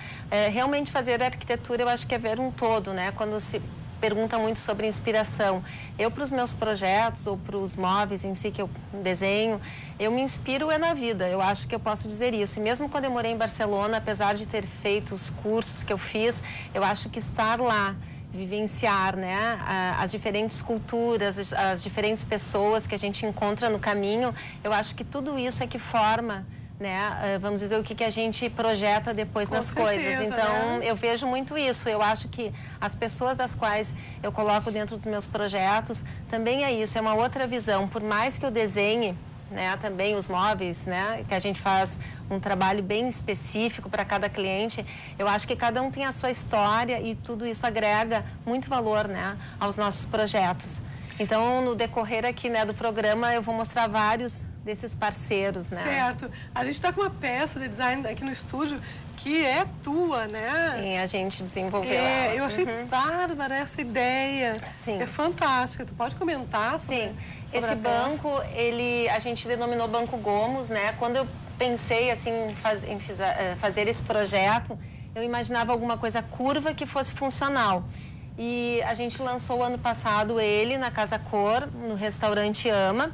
Realmente fazer arquitetura eu acho que é ver um todo, né? Quando se pergunta muito sobre inspiração. Eu, para os meus projetos ou para os móveis em si que eu desenho, eu me inspiro na vida, eu acho que eu posso dizer isso. E mesmo quando eu morei em Barcelona, apesar de ter feito os cursos que eu fiz, eu acho que estar lá, vivenciar, né, as diferentes culturas, as diferentes pessoas que a gente encontra no caminho, eu acho que tudo isso é que forma, né, vamos dizer, o que a gente projeta depois nas coisas. Então, eu vejo muito isso. Eu acho que as pessoas das quais eu coloco dentro dos meus projetos, também é isso, é uma outra visão. Por mais que eu desenhe, né, também os móveis, né, que a gente faz um trabalho bem específico para cada cliente, eu acho que cada um tem a sua história e tudo isso agrega muito valor, né, aos nossos projetos. Então, no decorrer aqui, né, do programa, eu vou mostrar vários desses parceiros, né? Certo. A gente está com uma peça de design aqui no estúdio que é tua, né? Sim, a gente desenvolveu ela. Eu achei bárbara essa ideia. Sim. É fantástica. Tu pode comentar sobre esse banco, a gente denominou Banco Gomos, né? Quando eu pensei assim, em fazer esse projeto, eu imaginava alguma coisa curva que fosse funcional. E a gente lançou ano passado ele na Casa Cor, no restaurante Ama,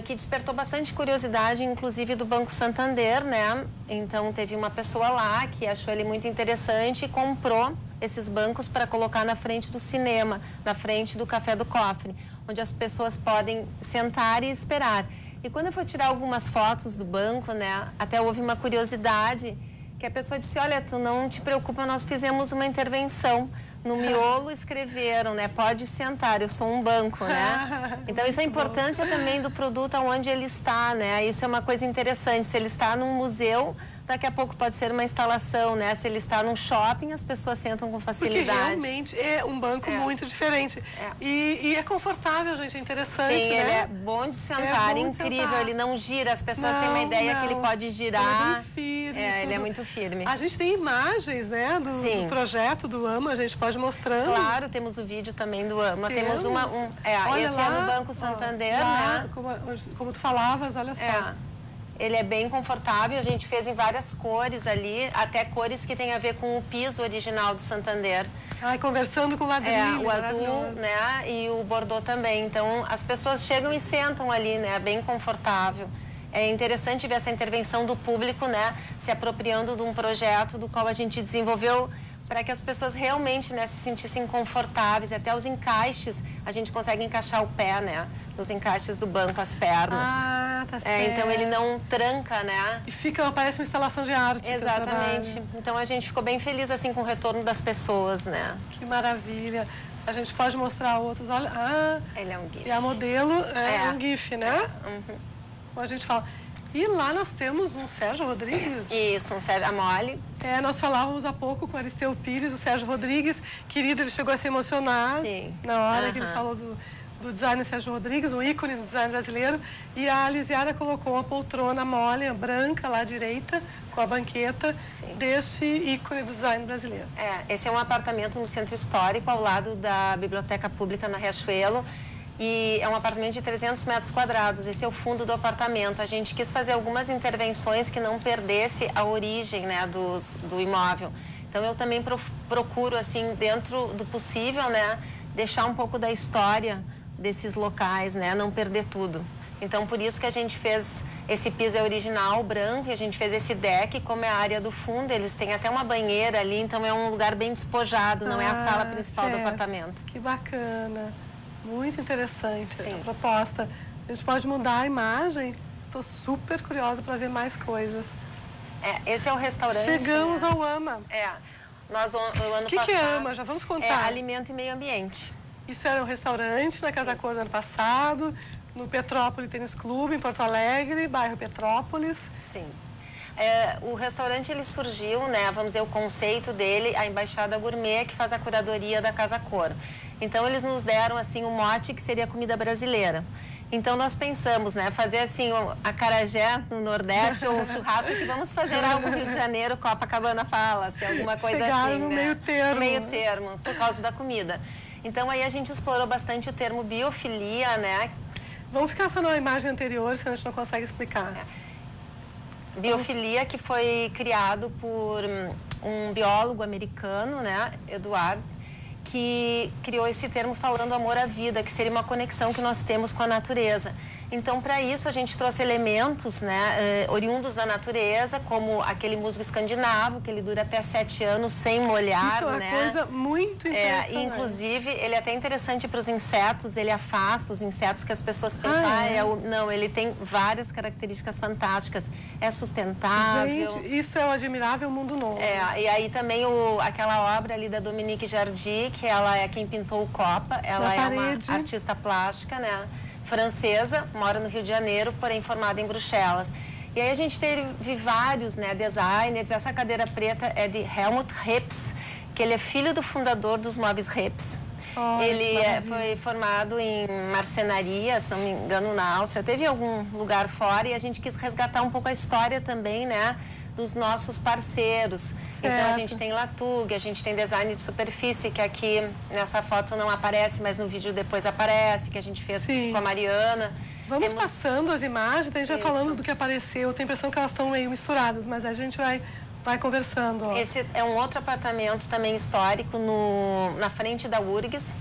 que despertou bastante curiosidade, inclusive do Banco Santander, né? Então, teve uma pessoa lá que achou ele muito interessante e comprou esses bancos para colocar na frente do cinema, na frente do Café do Cofre, onde as pessoas podem sentar e esperar. E quando eu fui tirar algumas fotos do banco, né? Até houve uma curiosidade, que a pessoa disse, olha, tu não te preocupa, nós fizemos uma intervenção. No miolo escreveram, né? Pode sentar, eu sou um banco, né? Então, isso é a importância também do produto onde ele está, né? Isso é uma coisa interessante. Se ele está num museu, daqui a pouco pode ser uma instalação, né? Se ele está num shopping, as pessoas sentam com facilidade. Porque realmente é um banco muito diferente. E é confortável, gente, é interessante, Sim, né? ele é bom de sentar, incrível. Ele não gira, as pessoas têm uma ideia que ele pode girar. Ele é bem firme. Ele é muito firme. A gente tem imagens, né, do projeto do AMA, a gente pode mostrar. Claro, temos o vídeo também do AMA. Temos esse lá, é no Banco Santander, lá, né? Como tu falavas, olha só. Ele é bem confortável, a gente fez em várias cores ali, até cores que tem a ver com o piso original do Santander. Conversando com o ladrilho. O azul, né, e o bordô também. Então, as pessoas chegam e sentam ali, né, bem confortável. É interessante ver essa intervenção do público, né, se apropriando de um projeto do qual a gente desenvolveu para que as pessoas realmente, né, se sentissem confortáveis. Até os encaixes, a gente consegue encaixar o pé, né, nos encaixes do banco, as pernas. Tá certo. Então, ele não tranca, né. E parece uma instalação de arte. Exatamente. Então, a gente ficou bem feliz, assim, com o retorno das pessoas, né. Que maravilha. A gente pode mostrar outros. Olha, ele é um GIF. E a modelo é um GIF, né? A gente fala. E lá nós temos um Sérgio Rodrigues. Isso, um Sérgio Amole. Nós falávamos há pouco com o Aristeu Pires, o Sérgio Rodrigues. Querido, ele chegou a se emocionar na hora que ele falou do designer Sérgio Rodrigues, um ícone do design brasileiro. E a Lisiara colocou uma poltrona mole, branca, lá à direita, com a banqueta deste ícone do design brasileiro. Esse é um apartamento no centro histórico, ao lado da Biblioteca Pública na Riachuelo. E é um apartamento de 300 metros quadrados. Esse é o fundo do apartamento. A gente quis fazer algumas intervenções que não perdesse a origem, né, do imóvel. Então, eu também procuro, assim, dentro do possível, né, deixar um pouco da história desses locais, né, não perder tudo. Então, por isso que a gente fez esse piso original, branco, e a gente fez esse deck, como é a área do fundo, eles têm até uma banheira ali, então é um lugar bem despojado, não é a sala principal do apartamento. Que bacana. Muito interessante a proposta. A gente pode mudar a imagem. Estou super curiosa para ver mais coisas. Esse é o restaurante. Chegamos ao AMA. Nós, o ano passado... O que é AMA? Já vamos contar. Alimento e Meio Ambiente. Isso era um restaurante na Casa Cor do ano passado, no Petrópolis Tênis Clube, em Porto Alegre, bairro Petrópolis. Sim. O restaurante, ele surgiu, né, vamos dizer, o conceito dele, a Embaixada Gourmet, que faz a curadoria da Casa Cor. Então, eles nos deram, assim, um mote que seria comida brasileira. Então, nós pensamos, né, fazer, assim, o acarajé no Nordeste ou o churrasco, que vamos fazer algo Rio de Janeiro, Copacabana Palace, alguma coisa Chegaram assim, no né? meio termo. No meio termo, por causa da comida. Então, aí a gente explorou bastante o termo biofilia, né? Vamos ficar só na imagem anterior, senão a gente não consegue explicar. Biofilia, que foi criado por um biólogo americano, né, Eduardo, que criou esse termo falando amor à vida, que seria uma conexão que nós temos com a natureza. Então, para isso, a gente trouxe elementos, né, oriundos da natureza, como aquele musgo escandinavo, que ele dura até 7 anos sem molhar. Isso é uma coisa muito interessante. Inclusive, ele é até interessante para os insetos, ele afasta os insetos que as pessoas pensam, não, ele tem várias características fantásticas. É sustentável. Gente, isso é o Admirável Mundo Novo. E aí também aquela obra ali da Dominique Jardy, que ela é quem pintou o Copa, ela é uma artista plástica, né? Francesa, mora no Rio de Janeiro, porém formada em Bruxelas. E aí a gente teve vários, né, designers. Essa cadeira preta é de Helmut Reps, que ele é filho do fundador dos móveis Reps. Ele foi formado em marcenaria, se não me engano, na Áustria. Teve algum lugar fora e a gente quis resgatar um pouco a história também, né, dos nossos parceiros. Então, a gente tem Latug, a gente tem design de superfície, que aqui nessa foto não aparece, mas no vídeo depois aparece, que a gente fez com a Mariana. Vamos passando as imagens, a gente vai falando do que apareceu. Tem a impressão que elas estão meio misturadas, mas a gente vai conversando. Esse é um outro apartamento também histórico na frente da URGS.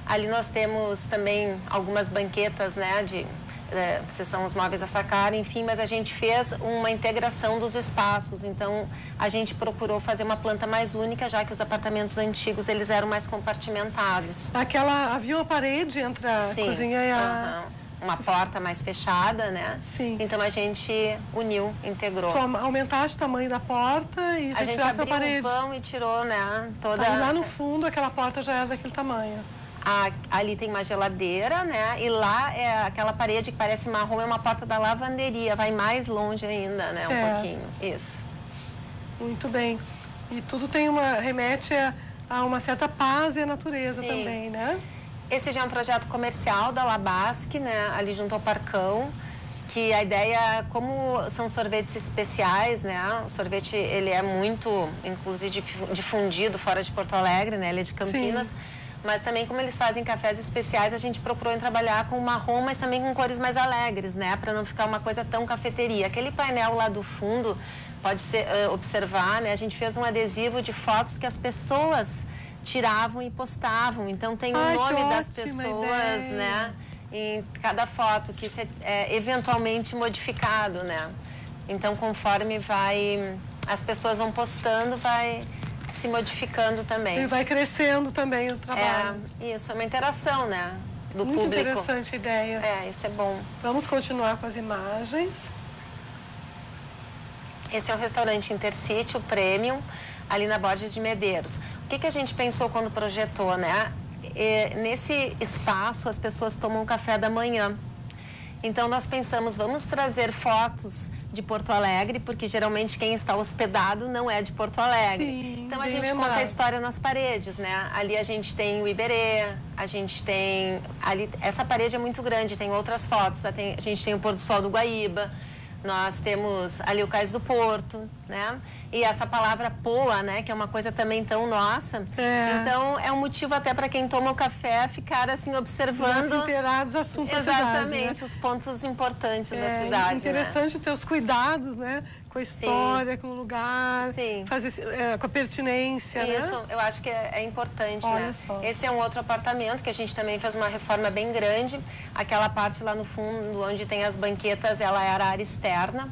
Ali nós temos também algumas banquetas, né, se são os móveis a sacar, enfim, mas a gente fez uma integração dos espaços. Então, a gente procurou fazer uma planta mais única, já que os apartamentos antigos, eles eram mais compartimentados. Havia uma parede entre a cozinha e a... Uma porta mais fechada, né? Sim. Então, a gente uniu, integrou. Aumentaste o tamanho da porta e a gente abriu o vão e tirou, né, toda... Aí lá no fundo, aquela porta já era daquele tamanho. Ali tem uma geladeira, né? E lá é aquela parede que parece marrom, é uma porta da lavanderia. Vai mais longe ainda, né? Um pouquinho. Isso. Muito bem. E tudo remete a uma certa paz e a natureza também, né? Esse já é um projeto comercial da Labasque, né? Ali junto ao Parcão, que a ideia, como são sorvetes especiais, né? O sorvete, ele é muito, inclusive, difundido fora de Porto Alegre, né? Ele é de Campinas. Sim. Mas também, como eles fazem cafés especiais, a gente procurou trabalhar com marrom, mas também com cores mais alegres, né? Para não ficar uma coisa tão cafeteria. Aquele painel lá do fundo, pode ser, observar, né? A gente fez um adesivo de fotos que as pessoas tiravam e postavam. Então, tem o nome das pessoas, né? Em cada foto, que isso é eventualmente modificado, né? Então, conforme as pessoas vão postando, vai se modificando também. E vai crescendo também o trabalho. Isso, é uma interação, né? Do Muito público. Interessante a ideia. Isso é bom. Vamos continuar com as imagens. Esse é o restaurante Intercity, o Premium, ali na Borges de Medeiros. O que a gente pensou quando projetou, né? Nesse espaço, as pessoas tomam café da manhã. Então, nós pensamos, vamos trazer fotos de Porto Alegre, porque geralmente quem está hospedado não é de Porto Alegre. Sim, então, a gente conta a história nas paredes, né? Ali a gente tem o Iberê, a gente tem... essa parede é muito grande, tem outras fotos. A gente tem o pôr do sol do Guaíba. Nós temos ali o Cais do Porto, né? E essa palavra poa, né? Que é uma coisa também tão nossa. Então, é um motivo até para quem toma o café ficar, assim, observando... Já se inteirar dos assuntos da cidade, exatamente, né? Os pontos importantes da cidade, interessante, né? Ter os cuidados, né? Com a história, com o lugar, fazer, com a pertinência, Isso, né? Eu acho que é importante, Olha né? Só. Esse é um outro apartamento que a gente também fez uma reforma bem grande. Aquela parte lá no fundo, onde tem as banquetas, ela era área externa.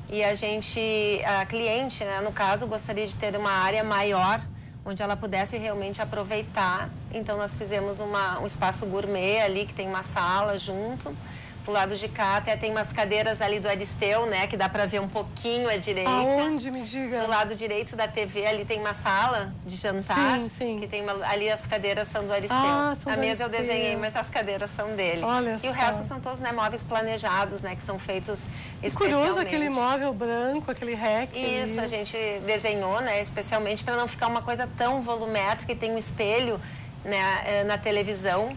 E a cliente, né, no caso, gostaria de ter uma área maior, onde ela pudesse realmente aproveitar. Então, nós fizemos um espaço gourmet ali, que tem uma sala junto. Pro lado de cá, até tem umas cadeiras ali do Aristeu, né? Que dá para ver um pouquinho à direita. Aonde, me diga? Do lado direito da TV, ali tem uma sala de jantar. Sim. Que tem ali as cadeiras são do Aristeu. A mesa eu desenhei, mas as cadeiras são dele. Olha e o resto são todos, né, móveis planejados, né? Que são feitos especialmente. Curioso aquele móvel branco, aquele rack. Isso, a gente desenhou, né? Especialmente para não ficar uma coisa tão volumétrica e tem um espelho, né, na televisão.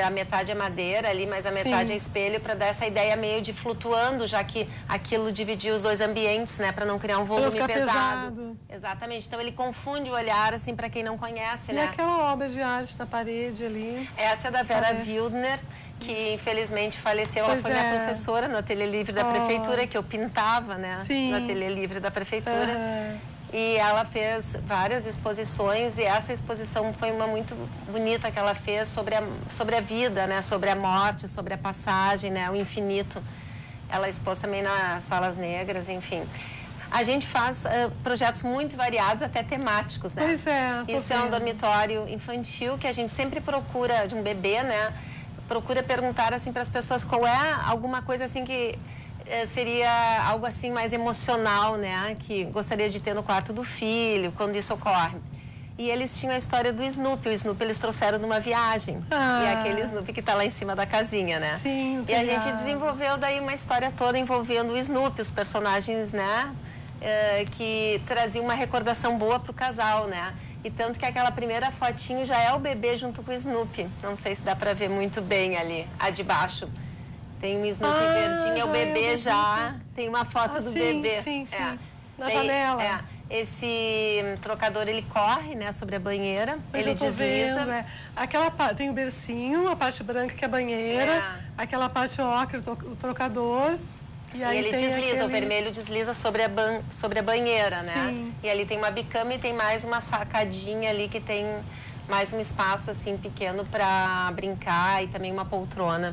A metade é madeira ali, mas a metade é espelho, para dar essa ideia meio de flutuando, já que aquilo dividia os dois ambientes, né, para não criar um volume pesado. Exatamente. Então ele confunde o olhar, assim, para quem não conhece, né? E aquela obra de arte na parede ali. Essa é da Vera Wildner, que infelizmente faleceu. Ela foi minha professora no Ateliê Livre da Prefeitura, que eu pintava, né? No Ateliê Livre da Prefeitura. E ela fez várias exposições, e essa exposição foi uma muito bonita que ela fez sobre a vida, né? Sobre a morte, sobre a passagem, né? O infinito. Ela expôs também nas Salas Negras, enfim. A gente faz projetos muito variados, até temáticos, né? Pois é. Isso é um dormitório infantil que a gente sempre procura, de um bebê, né? Procura perguntar, assim, para as pessoas qual é alguma coisa, assim, que... seria algo assim mais emocional, né? Que gostaria de ter no quarto do filho, quando isso ocorre. E eles tinham a história do Snoopy. O Snoopy eles trouxeram numa viagem. E é aquele Snoopy que está lá em cima da casinha, né? Sim, e a gente desenvolveu daí uma história toda envolvendo o Snoopy, os personagens, né? Que traziam uma recordação boa para o casal, né? E tanto que aquela primeira fotinho já é o bebê junto com o Snoopy. Não sei se dá para ver muito bem ali, a de baixo. Tem um Snoopy verdinho, é o bebê já. Tem uma foto do bebê. Sim. Na janela. Esse trocador, ele corre, né, sobre a banheira. Pois ele desliza. Vendo, tem o bercinho, a parte branca que é a banheira. Aquela parte ocre, o trocador. E aí ele desliza, o vermelho desliza sobre a banheira, né? Sim. E ali tem uma bicama e tem mais uma sacadinha ali que tem... mais um espaço, assim, pequeno para brincar, e também uma poltrona.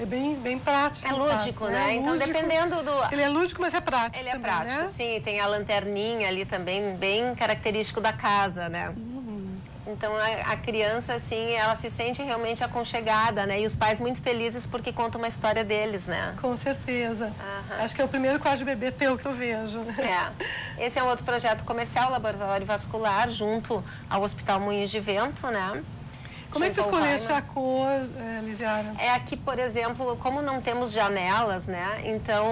É bem prático. É lúdico, né? Então, dependendo do... Ele é lúdico, mas é prático. Ele é também, prático, né? sim. Tem a lanterninha ali também, bem característico da casa, né? Então, a criança, assim, ela se sente realmente aconchegada, né? E os pais muito felizes porque contam uma história deles, né? Com certeza. Acho que é o primeiro quarto de bebê teu que eu vejo. Esse é um outro projeto comercial, Laboratório Vascular, junto ao Hospital Moinhos de Vento, né? Como é que tu escolheste a cor, Lisiara? Aqui, por exemplo, como não temos janelas, né? Então,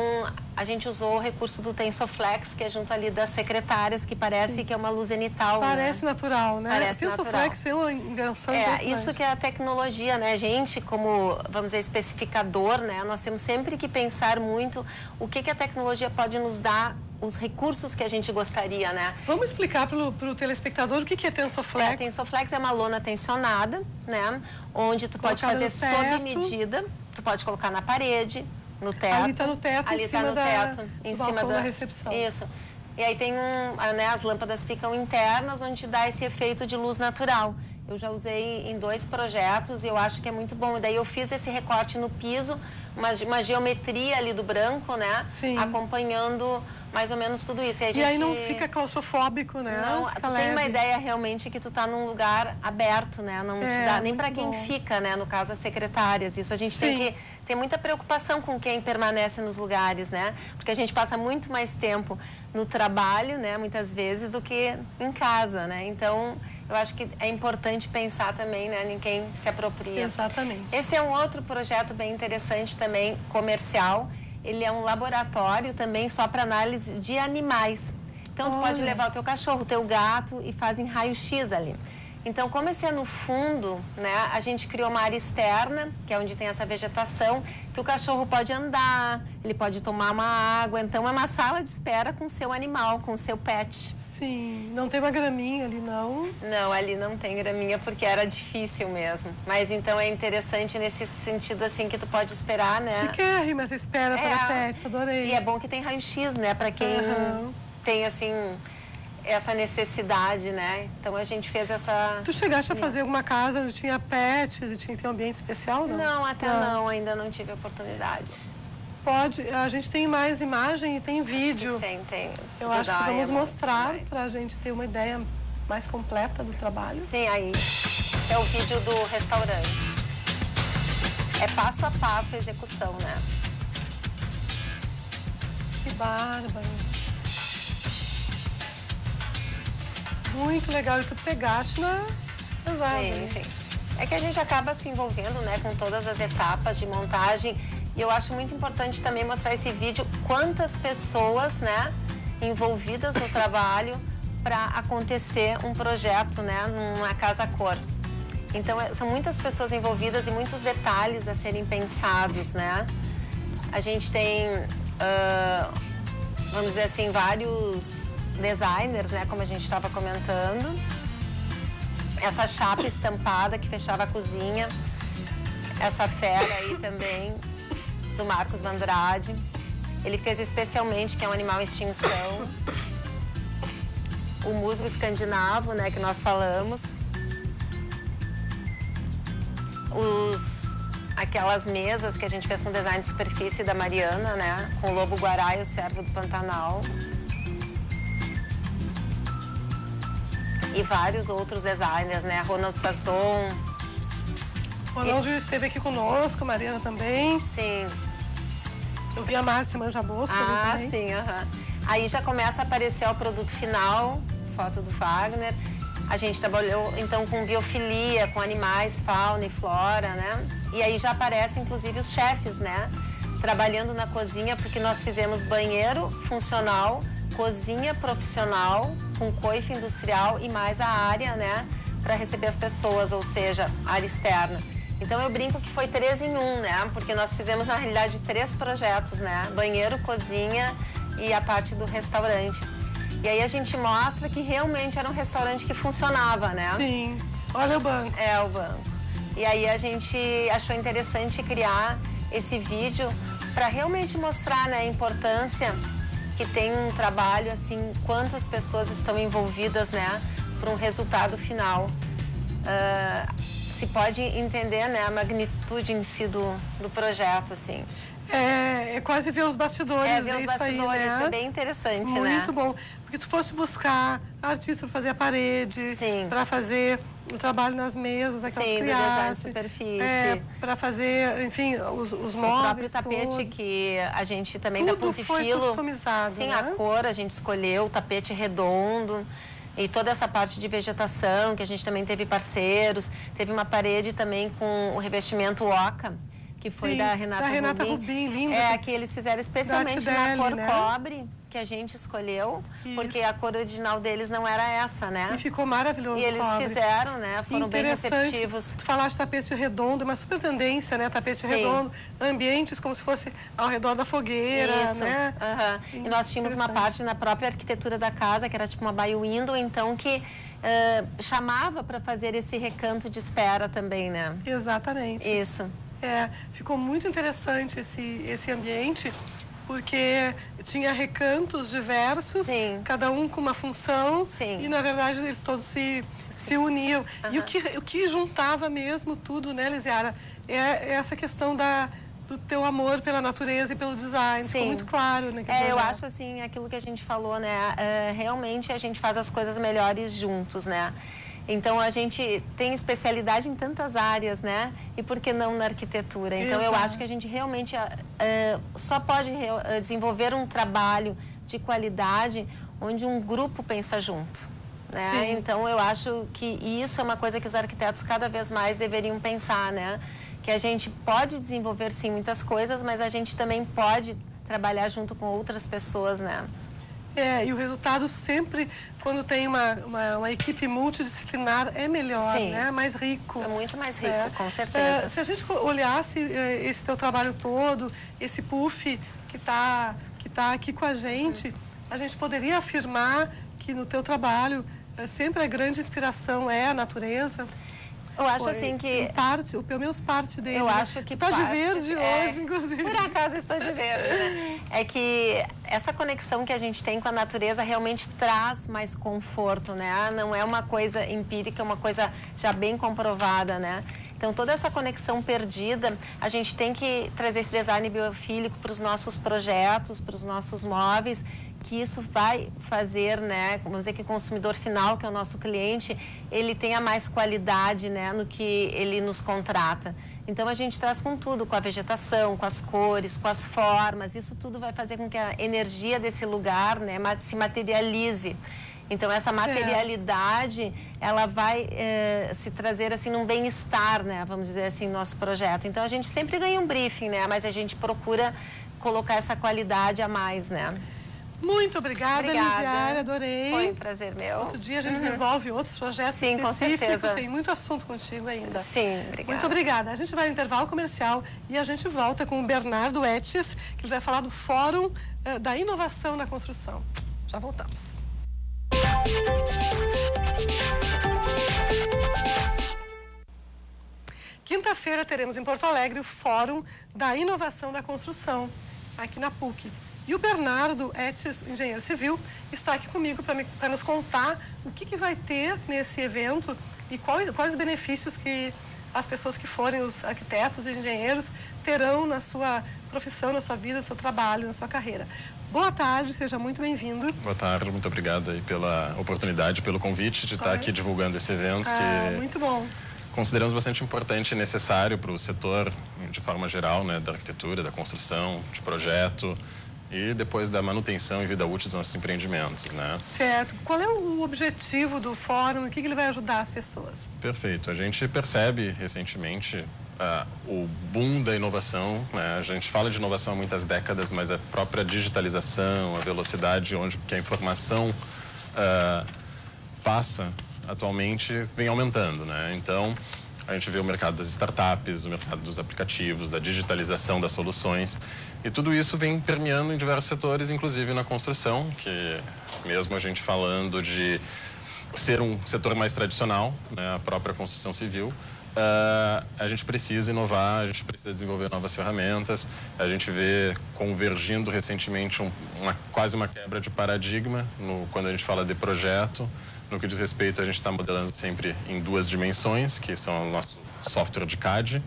a gente usou o recurso do Tensorflex, que é junto ali das secretárias, que parece que é uma luz zenital. Parece né? natural, né? Parece Tensorflex é uma invenção isso que é a tecnologia, né? A gente, como, vamos dizer, especificador, né? Nós temos sempre que pensar muito o que a tecnologia pode nos dar, os recursos que a gente gostaria, né? Vamos explicar para o telespectador o que é Tensorflex? Tensorflex é uma lona tensionada, né? Onde tu pode fazer sob medida, tu pode colocar na parede, no teto. Ali está no teto, ali em cima em cima da recepção. Isso. E aí tem né, as lâmpadas ficam internas, onde dá esse efeito de luz natural. Eu já usei em 2 projetos e eu acho que é muito bom. E daí eu fiz esse recorte no piso, uma geometria ali do branco, né? Sim. Acompanhando mais ou menos tudo isso. E aí não fica claustrofóbico, né? Não, tu tem uma ideia realmente que tu tá num lugar aberto, né? Não te dá nem para quem fica, né? No caso, as secretárias. Isso a gente tem que ter muita preocupação com quem permanece nos lugares, né? Porque a gente passa muito mais tempo no trabalho, né? Muitas vezes, do que em casa, né? Então, eu acho que é importante pensar também, né? Em quem se apropria. Exatamente. Esse é um outro projeto bem interessante também, comercial. Ele é um laboratório também só para análise de animais. Então, tu pode levar o teu cachorro, o teu gato e fazem raio-x ali. Então, como esse é no fundo, né, a gente criou uma área externa, que é onde tem essa vegetação, que o cachorro pode andar, ele pode tomar uma água. Então, é uma sala de espera com o seu animal, com o seu pet. Sim, não tem uma graminha ali, não? Não, ali não tem graminha, porque era difícil mesmo. Mas, então, é interessante nesse sentido, assim, que tu pode esperar, né? Chiquérrima essa espera para pets, adorei. E é bom que tem raio-x, né, para quem tem, assim, essa necessidade, né? Então a gente fez essa... Tu chegaste a fazer alguma casa onde tinha pets e tinha que ter um ambiente especial, não? Não, até não, ainda não tive oportunidade. Pode, a gente tem mais imagem e tem vídeo. Sim, tem. Eu acho que vamos mostrar para a gente ter uma ideia mais completa do trabalho. Sim, aí. Esse é o vídeo do restaurante. É passo a passo a execução, né? Que bárbaro. Muito legal. E tu pegaste na árvores. Sim. É que a gente acaba se envolvendo, né, com todas as etapas de montagem. E eu acho muito importante também mostrar esse vídeo, quantas pessoas, né, envolvidas no trabalho para acontecer um projeto, né, numa casa-cor. Então, são muitas pessoas envolvidas e muitos detalhes a serem pensados, né? A gente tem, vamos dizer assim, vários designers, né, como a gente estava comentando. Essa chapa estampada que fechava a cozinha. Essa fera aí também, do Marcos Vandrade. Ele fez especialmente, que é um animal em extinção. O musgo escandinavo, né, que nós falamos. Aquelas mesas que a gente fez com design de superfície da Mariana, né, com o lobo-guará e o cervo do Pantanal. E vários outros designers, né, Ronald Sasson. Ronald esteve aqui conosco, Mariana também. Sim. Eu vi a Márcia Manjabosco também. Sim, Aí já começa a aparecer o produto final, foto do Wagner. A gente trabalhou, então, com biofilia, com animais, fauna e flora, né? E aí já aparecem, inclusive, os chefes, né? Trabalhando na cozinha, porque nós fizemos banheiro funcional, cozinha profissional, com coifa industrial e mais a área, né? Para receber as pessoas, ou seja, área externa. Então, eu brinco que foi 3 em 1, né? Porque nós fizemos, na realidade, 3 projetos, né? Banheiro, cozinha e a parte do restaurante. E aí a gente mostra que realmente era um restaurante que funcionava, né? Sim. Olha o banco. É, o banco. E aí a gente achou interessante criar esse vídeo para realmente mostrar, né, a importância que tem um trabalho, assim, quantas pessoas estão envolvidas, né, para um resultado final. Se pode entender, né, a magnitude em si do projeto, assim. É quase ver os bastidores. Ver os bastidores, aí, né? É bem interessante, muito, né? Muito bom. Porque tu fosse buscar artista para fazer a parede, para fazer o trabalho nas mesas, aquelas criadas. Sim, do design de superfície. Para fazer, enfim, os móveis. O próprio tapete que a gente também da Ponte foi Filo. Customizado, Sim, né? a cor a gente escolheu, o tapete redondo. E toda essa parte de vegetação, que a gente também teve parceiros. Teve uma parede também com o revestimento oca, que foi Sim, da Renata Rubin, linda. É, que eles fizeram especialmente na cor né? cobre, que a gente escolheu, porque a cor original deles não era essa, né? E ficou maravilhoso. E eles cobre. Fizeram, né? Foram bem receptivos. Tu falaste tapete redondo, uma super tendência, né? Tapete redondo, ambientes como se fosse ao redor da fogueira, isso. né? E nós tínhamos uma parte na própria arquitetura da casa, que era tipo uma bay window, então que chamava para fazer esse recanto de espera também, né? Exatamente. Isso. Ficou muito interessante esse ambiente, porque tinha recantos diversos, cada um com uma função, e na verdade eles todos se uniam. E o que juntava mesmo tudo, né, Lisiara, é essa questão do teu amor pela natureza e pelo design. Ficou muito claro, né? Eu acho assim, aquilo que a gente falou, né? Realmente a gente faz as coisas melhores juntos, né? Então, a gente tem especialidade em tantas áreas, né? E por que não na arquitetura? Então, eu acho que a gente realmente só pode desenvolver um trabalho de qualidade onde um grupo pensa junto, né? Então, eu acho que isso é uma coisa que os arquitetos cada vez mais deveriam pensar, né? Que a gente pode desenvolver, sim, muitas coisas, mas a gente também pode trabalhar junto com outras pessoas, né? E o resultado sempre, quando tem uma equipe multidisciplinar, é melhor, né? Mais rico. É muito mais rico, com certeza. Se a gente olhasse esse teu trabalho todo, esse puff que tá aqui com a gente poderia afirmar que no teu trabalho sempre a grande inspiração é a natureza? Eu acho assim que... Pelo menos parte dele. Eu acho que tá de verde hoje, inclusive. Por acaso estou de verde, né? É que essa conexão que a gente tem com a natureza realmente traz mais conforto, né? Não é uma coisa empírica, é uma coisa já bem comprovada, né? Então, toda essa conexão perdida, a gente tem que trazer esse design biofílico para os nossos projetos, para os nossos móveis, que isso vai fazer, né, vamos dizer que o consumidor final, que é o nosso cliente, ele tenha mais qualidade, né, no que ele nos contrata. Então, a gente traz com tudo, com a vegetação, com as cores, com as formas, isso tudo vai fazer com que a energia desse lugar, né, se materialize. Então, essa materialidade, ela vai se trazer, assim, num bem-estar, né, vamos dizer assim, no nosso projeto. Então, a gente sempre ganha um briefing, né, mas a gente procura colocar essa qualidade a mais, né. Muito obrigada, Lisiara, adorei. Foi um prazer meu. Outro dia a gente desenvolve outros projetos específicos. Com certeza. Tem muito assunto contigo ainda. Sim, obrigada. Muito obrigada. A gente vai ao intervalo comercial e a gente volta com o Bernardo Etches, que ele vai falar do Fórum da Inovação na Construção. Já voltamos. Quinta-feira teremos em Porto Alegre o Fórum da Inovação da Construção, aqui na PUC. E o Bernardo Etches, engenheiro civil, está aqui comigo para nos contar o que vai ter nesse evento e quais os benefícios que as pessoas que forem, os arquitetos e engenheiros, terão na sua profissão, na sua vida, no seu trabalho, na sua carreira. Boa tarde, seja muito bem-vindo. Boa tarde, muito obrigado aí pela oportunidade, pelo convite de estar aqui divulgando esse evento. Muito bom. Consideramos bastante importante e necessário para o setor, de forma geral, né, da arquitetura, da construção, de projeto e depois da manutenção e vida útil dos nossos empreendimentos, né? Certo. Qual é o objetivo do fórum? O que ele vai ajudar as pessoas? Perfeito. A gente percebe recentemente o boom da inovação, né? A gente fala de inovação há muitas décadas, mas a própria digitalização, a velocidade onde que a informação passa atualmente vem aumentando, né? Então, a gente vê o mercado das startups, o mercado dos aplicativos, da digitalização das soluções. E tudo isso vem permeando em diversos setores, inclusive na construção, que mesmo a gente falando de ser um setor mais tradicional, né, a própria construção civil, a gente precisa inovar, a gente precisa desenvolver novas ferramentas. A gente vê convergindo recentemente quase uma quebra de paradigma quando a gente fala de projeto. No que diz respeito, a gente está modelando sempre em 2 dimensões, que são o nosso software de CAD,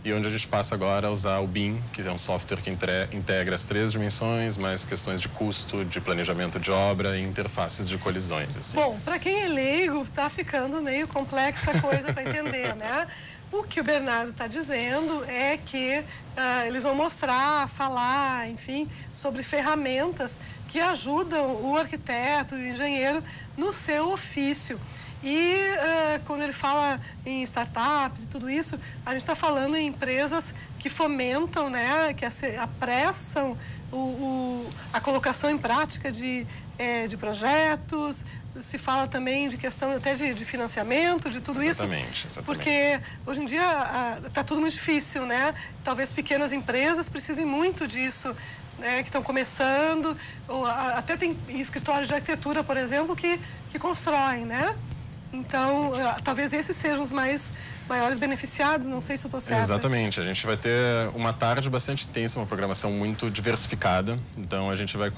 e onde a gente passa agora a usar o BIM, que é um software que integra as 3 dimensões, mais questões de custo, de planejamento de obra e interfaces de colisões. Assim. Bom, para quem é leigo, está ficando meio complexa a coisa para entender, né? O que o Bernardo está dizendo é que eles vão mostrar, falar, enfim, sobre ferramentas que ajudam o arquiteto e o engenheiro no seu ofício. E quando ele fala em startups e tudo isso, a gente está falando em empresas que fomentam, né, que apressam a colocação em prática de projetos. Se fala também de questão até de financiamento, de tudo Exatamente. Porque hoje em dia está tudo muito difícil, né? Talvez pequenas empresas precisem muito disso, né? Que estão começando, ou até tem escritórios de arquitetura, por exemplo, que constroem, né? Então, talvez esses sejam os maiores beneficiados, não sei se eu estou certa. Exatamente, a gente vai ter uma tarde bastante intensa, uma programação muito diversificada, então a gente vai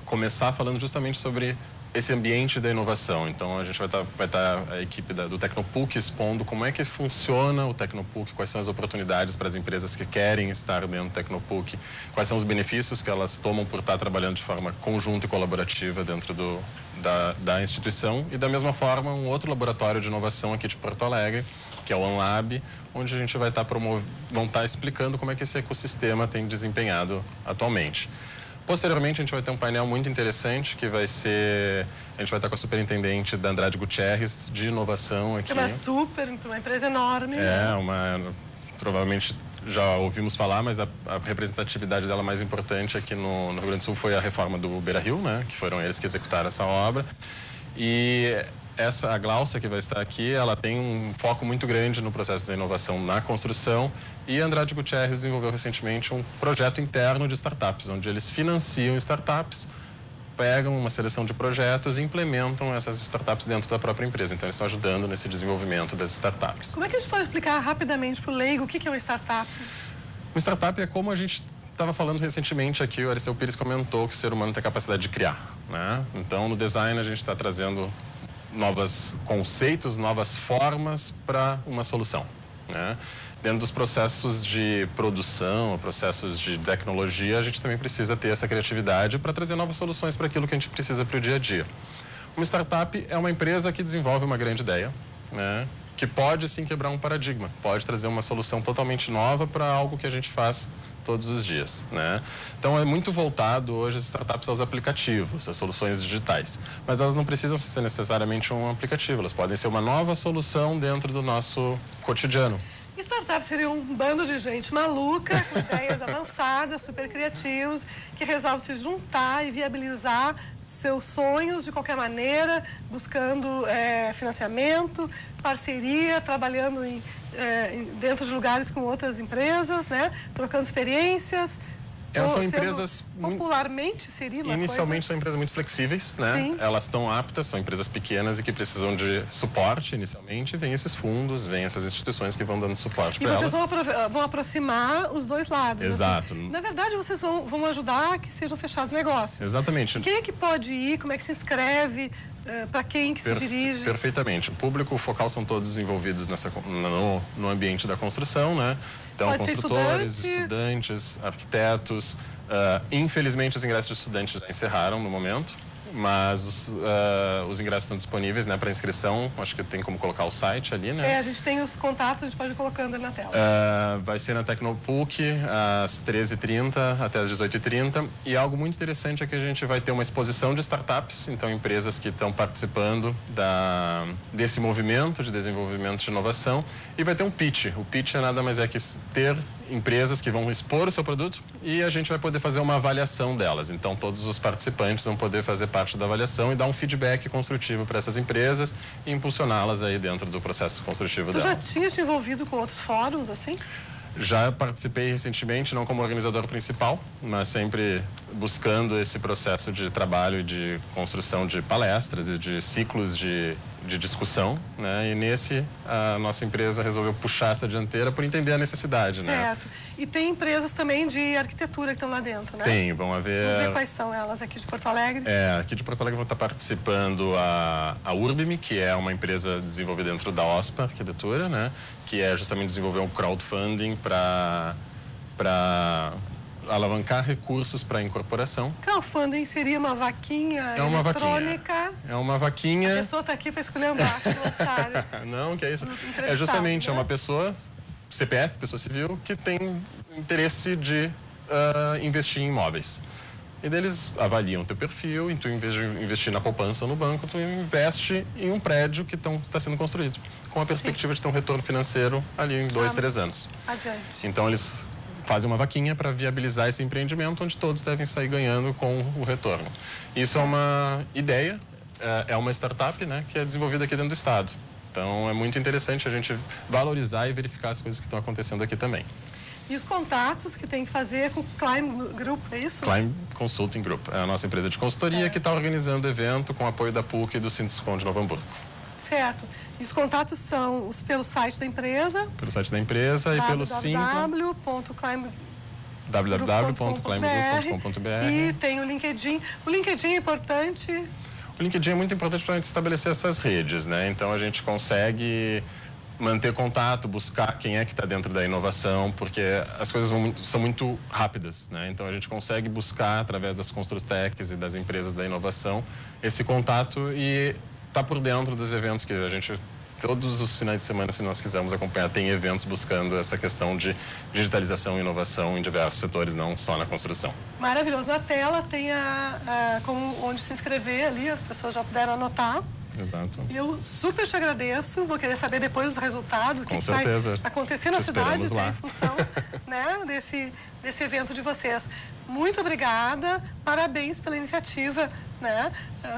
começar falando justamente sobre esse ambiente da inovação. Então a gente vai estar a equipe do Tecnopuc expondo como é que funciona o Tecnopuc, quais são as oportunidades para as empresas que querem estar dentro do Tecnopuc, quais são os benefícios que elas tomam por estar trabalhando de forma conjunta e colaborativa dentro da instituição. E da mesma forma, um outro laboratório de inovação aqui de Porto Alegre, que é o OneLab, onde a gente vai vão estar explicando como é que esse ecossistema tem desempenhado atualmente. Posteriormente, a gente vai ter um painel muito interessante que vai ser... A gente vai estar com a superintendente da Andrade Gutierrez de inovação aqui. É uma empresa enorme. Provavelmente já ouvimos falar, mas a representatividade dela mais importante aqui no Rio Grande do Sul foi a reforma do Beira-Rio, né? Que foram eles que executaram essa obra. E a Glaucia, que vai estar aqui, ela tem um foco muito grande no processo da inovação na construção, e a Andrade Gutierrez desenvolveu recentemente um projeto interno de startups, onde eles financiam startups, pegam uma seleção de projetos e implementam essas startups dentro da própria empresa. Então, eles estão ajudando nesse desenvolvimento das startups. Como é que a gente pode explicar rapidamente para o leigo o que é uma startup? Uma startup é como a gente estava falando recentemente aqui, o Ariceu Pires comentou que o ser humano tem a capacidade de criar, né? Então, no design, a gente está trazendo novos conceitos, novas formas para uma solução, né? Dentro dos processos de produção, processos de tecnologia, a gente também precisa ter essa criatividade para trazer novas soluções para aquilo que a gente precisa para o dia a dia. Uma startup é uma empresa que desenvolve uma grande ideia, né? Que pode sim quebrar um paradigma, pode trazer uma solução totalmente nova para algo que a gente faz todos os dias, né? Então é muito voltado hoje as startups aos aplicativos, às soluções digitais, mas elas não precisam ser necessariamente um aplicativo, elas podem ser uma nova solução dentro do nosso cotidiano. Startup seria um bando de gente maluca, com ideias avançadas, super criativos, que resolve se juntar e viabilizar seus sonhos de qualquer maneira, buscando financiamento, parceria, trabalhando dentro de lugares com outras empresas, né? Trocando experiências. Elas são empresas... Popularmente seria uma Inicialmente coisa... são empresas muito flexíveis, né? Sim. Elas estão aptas, são empresas pequenas e que precisam de suporte inicialmente. Vem esses fundos, vem essas instituições que vão dando suporte para elas. E vocês vão aproximar os dois lados. Exato. Assim. Na verdade, vocês vão ajudar a que sejam fechados negócios. Exatamente. Quem é que pode ir? Como é que se inscreve? Para quem que se dirige? Perfeitamente. O público focal são todos envolvidos no ambiente da construção, né? Então, pode construtores, estudantes, arquitetos. Infelizmente, os ingressos de estudantes já encerraram no momento, mas os ingressos estão disponíveis, né, para inscrição. Acho que tem como colocar o site ali, né? A gente tem os contatos, a gente pode ir colocando ali na tela. Vai ser na Tecnopuc, às 13h30 até às 18h30. E algo muito interessante é que a gente vai ter uma exposição de startups, então empresas que estão participando desse movimento de desenvolvimento de inovação. E vai ter um pitch. O pitch é nada mais é que ter empresas que vão expor o seu produto e a gente vai poder fazer uma avaliação delas. Então, todos os participantes vão poder fazer parte da avaliação e dar um feedback construtivo para essas empresas e impulsioná-las aí dentro do processo construtivo delas. Tu já tinha te envolvido com outros fóruns, assim? Já participei recentemente, não como organizador principal, mas sempre buscando esse processo de trabalho e de construção de palestras e de ciclos de discussão, né? E nesse, a nossa empresa resolveu puxar essa dianteira por entender a necessidade, né? Certo. E tem empresas também de arquitetura que estão lá dentro, né? Tem, vão haver... Vamos ver quais são elas aqui de Porto Alegre. Aqui de Porto Alegre vão estar participando a Urbime, que é uma empresa desenvolvida dentro da OSPA Arquitetura, né? Que é justamente desenvolver um crowdfunding para alavancar recursos para a incorporação. Crowdfunding seria uma vaquinha eletrônica. É uma vaquinha. A pessoa está aqui para escolher um barco, Não, que é isso. É justamente uma pessoa, CPF, pessoa civil, que tem interesse de investir em imóveis. e daí eles avaliam o teu perfil e tu, em vez de investir na poupança ou no banco, tu investe em um prédio que está sendo construído, com a perspectiva de ter um retorno financeiro ali em 2, 3 anos. Adiante. Então, eles fazem uma vaquinha para viabilizar esse empreendimento, onde todos devem sair ganhando com o retorno. Isso é uma ideia, é uma startup, né, que é desenvolvida aqui dentro do estado. Então, é muito interessante a gente valorizar e verificar as coisas que estão acontecendo aqui também. E os contatos que tem que fazer com o Climb Group, é isso? Climb Consulting Group é a nossa empresa de consultoria que está organizando o evento com apoio da PUC e do Sinduscon de Novo Hamburgo. Certo. E os contatos são pelo site da empresa? Pelo site da empresa e pelo www.climbgroup.com.br. E tem o LinkedIn. O LinkedIn é importante? O LinkedIn é muito importante para a gente estabelecer essas redes, né? Então, a gente consegue manter contato, buscar quem é que está dentro da inovação, porque as coisas são muito rápidas, né? Então, a gente consegue buscar, através das Construtecs e das empresas da inovação, esse contato e tá por dentro dos eventos que a gente, todos os finais de semana, se nós quisermos acompanhar, tem eventos buscando essa questão de digitalização e inovação em diversos setores, não só na construção. Maravilhoso. Na tela tem onde se inscrever ali, as pessoas já puderam anotar. Exato. Eu super te agradeço, vou querer saber depois os resultados, o que vai acontecer na cidade, em função, né, desse evento de vocês. Muito obrigada, parabéns pela iniciativa, né?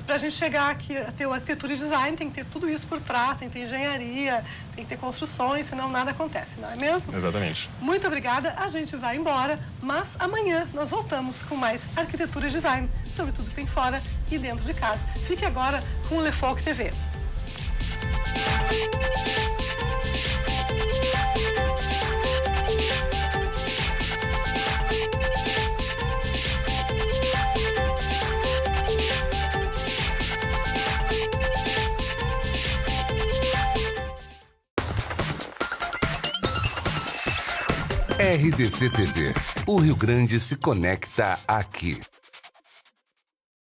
Para a gente chegar aqui a ter o arquitetura e design, tem que ter tudo isso por trás, tem que ter engenharia, tem que ter construções, senão nada acontece, não é mesmo? Exatamente. Muito obrigada, a gente vai embora, mas amanhã nós voltamos com mais arquitetura e design, sobre tudo que tem fora e dentro de casa. Fique agora com o Le Foc TV. RDC TV. O Rio Grande se conecta aqui.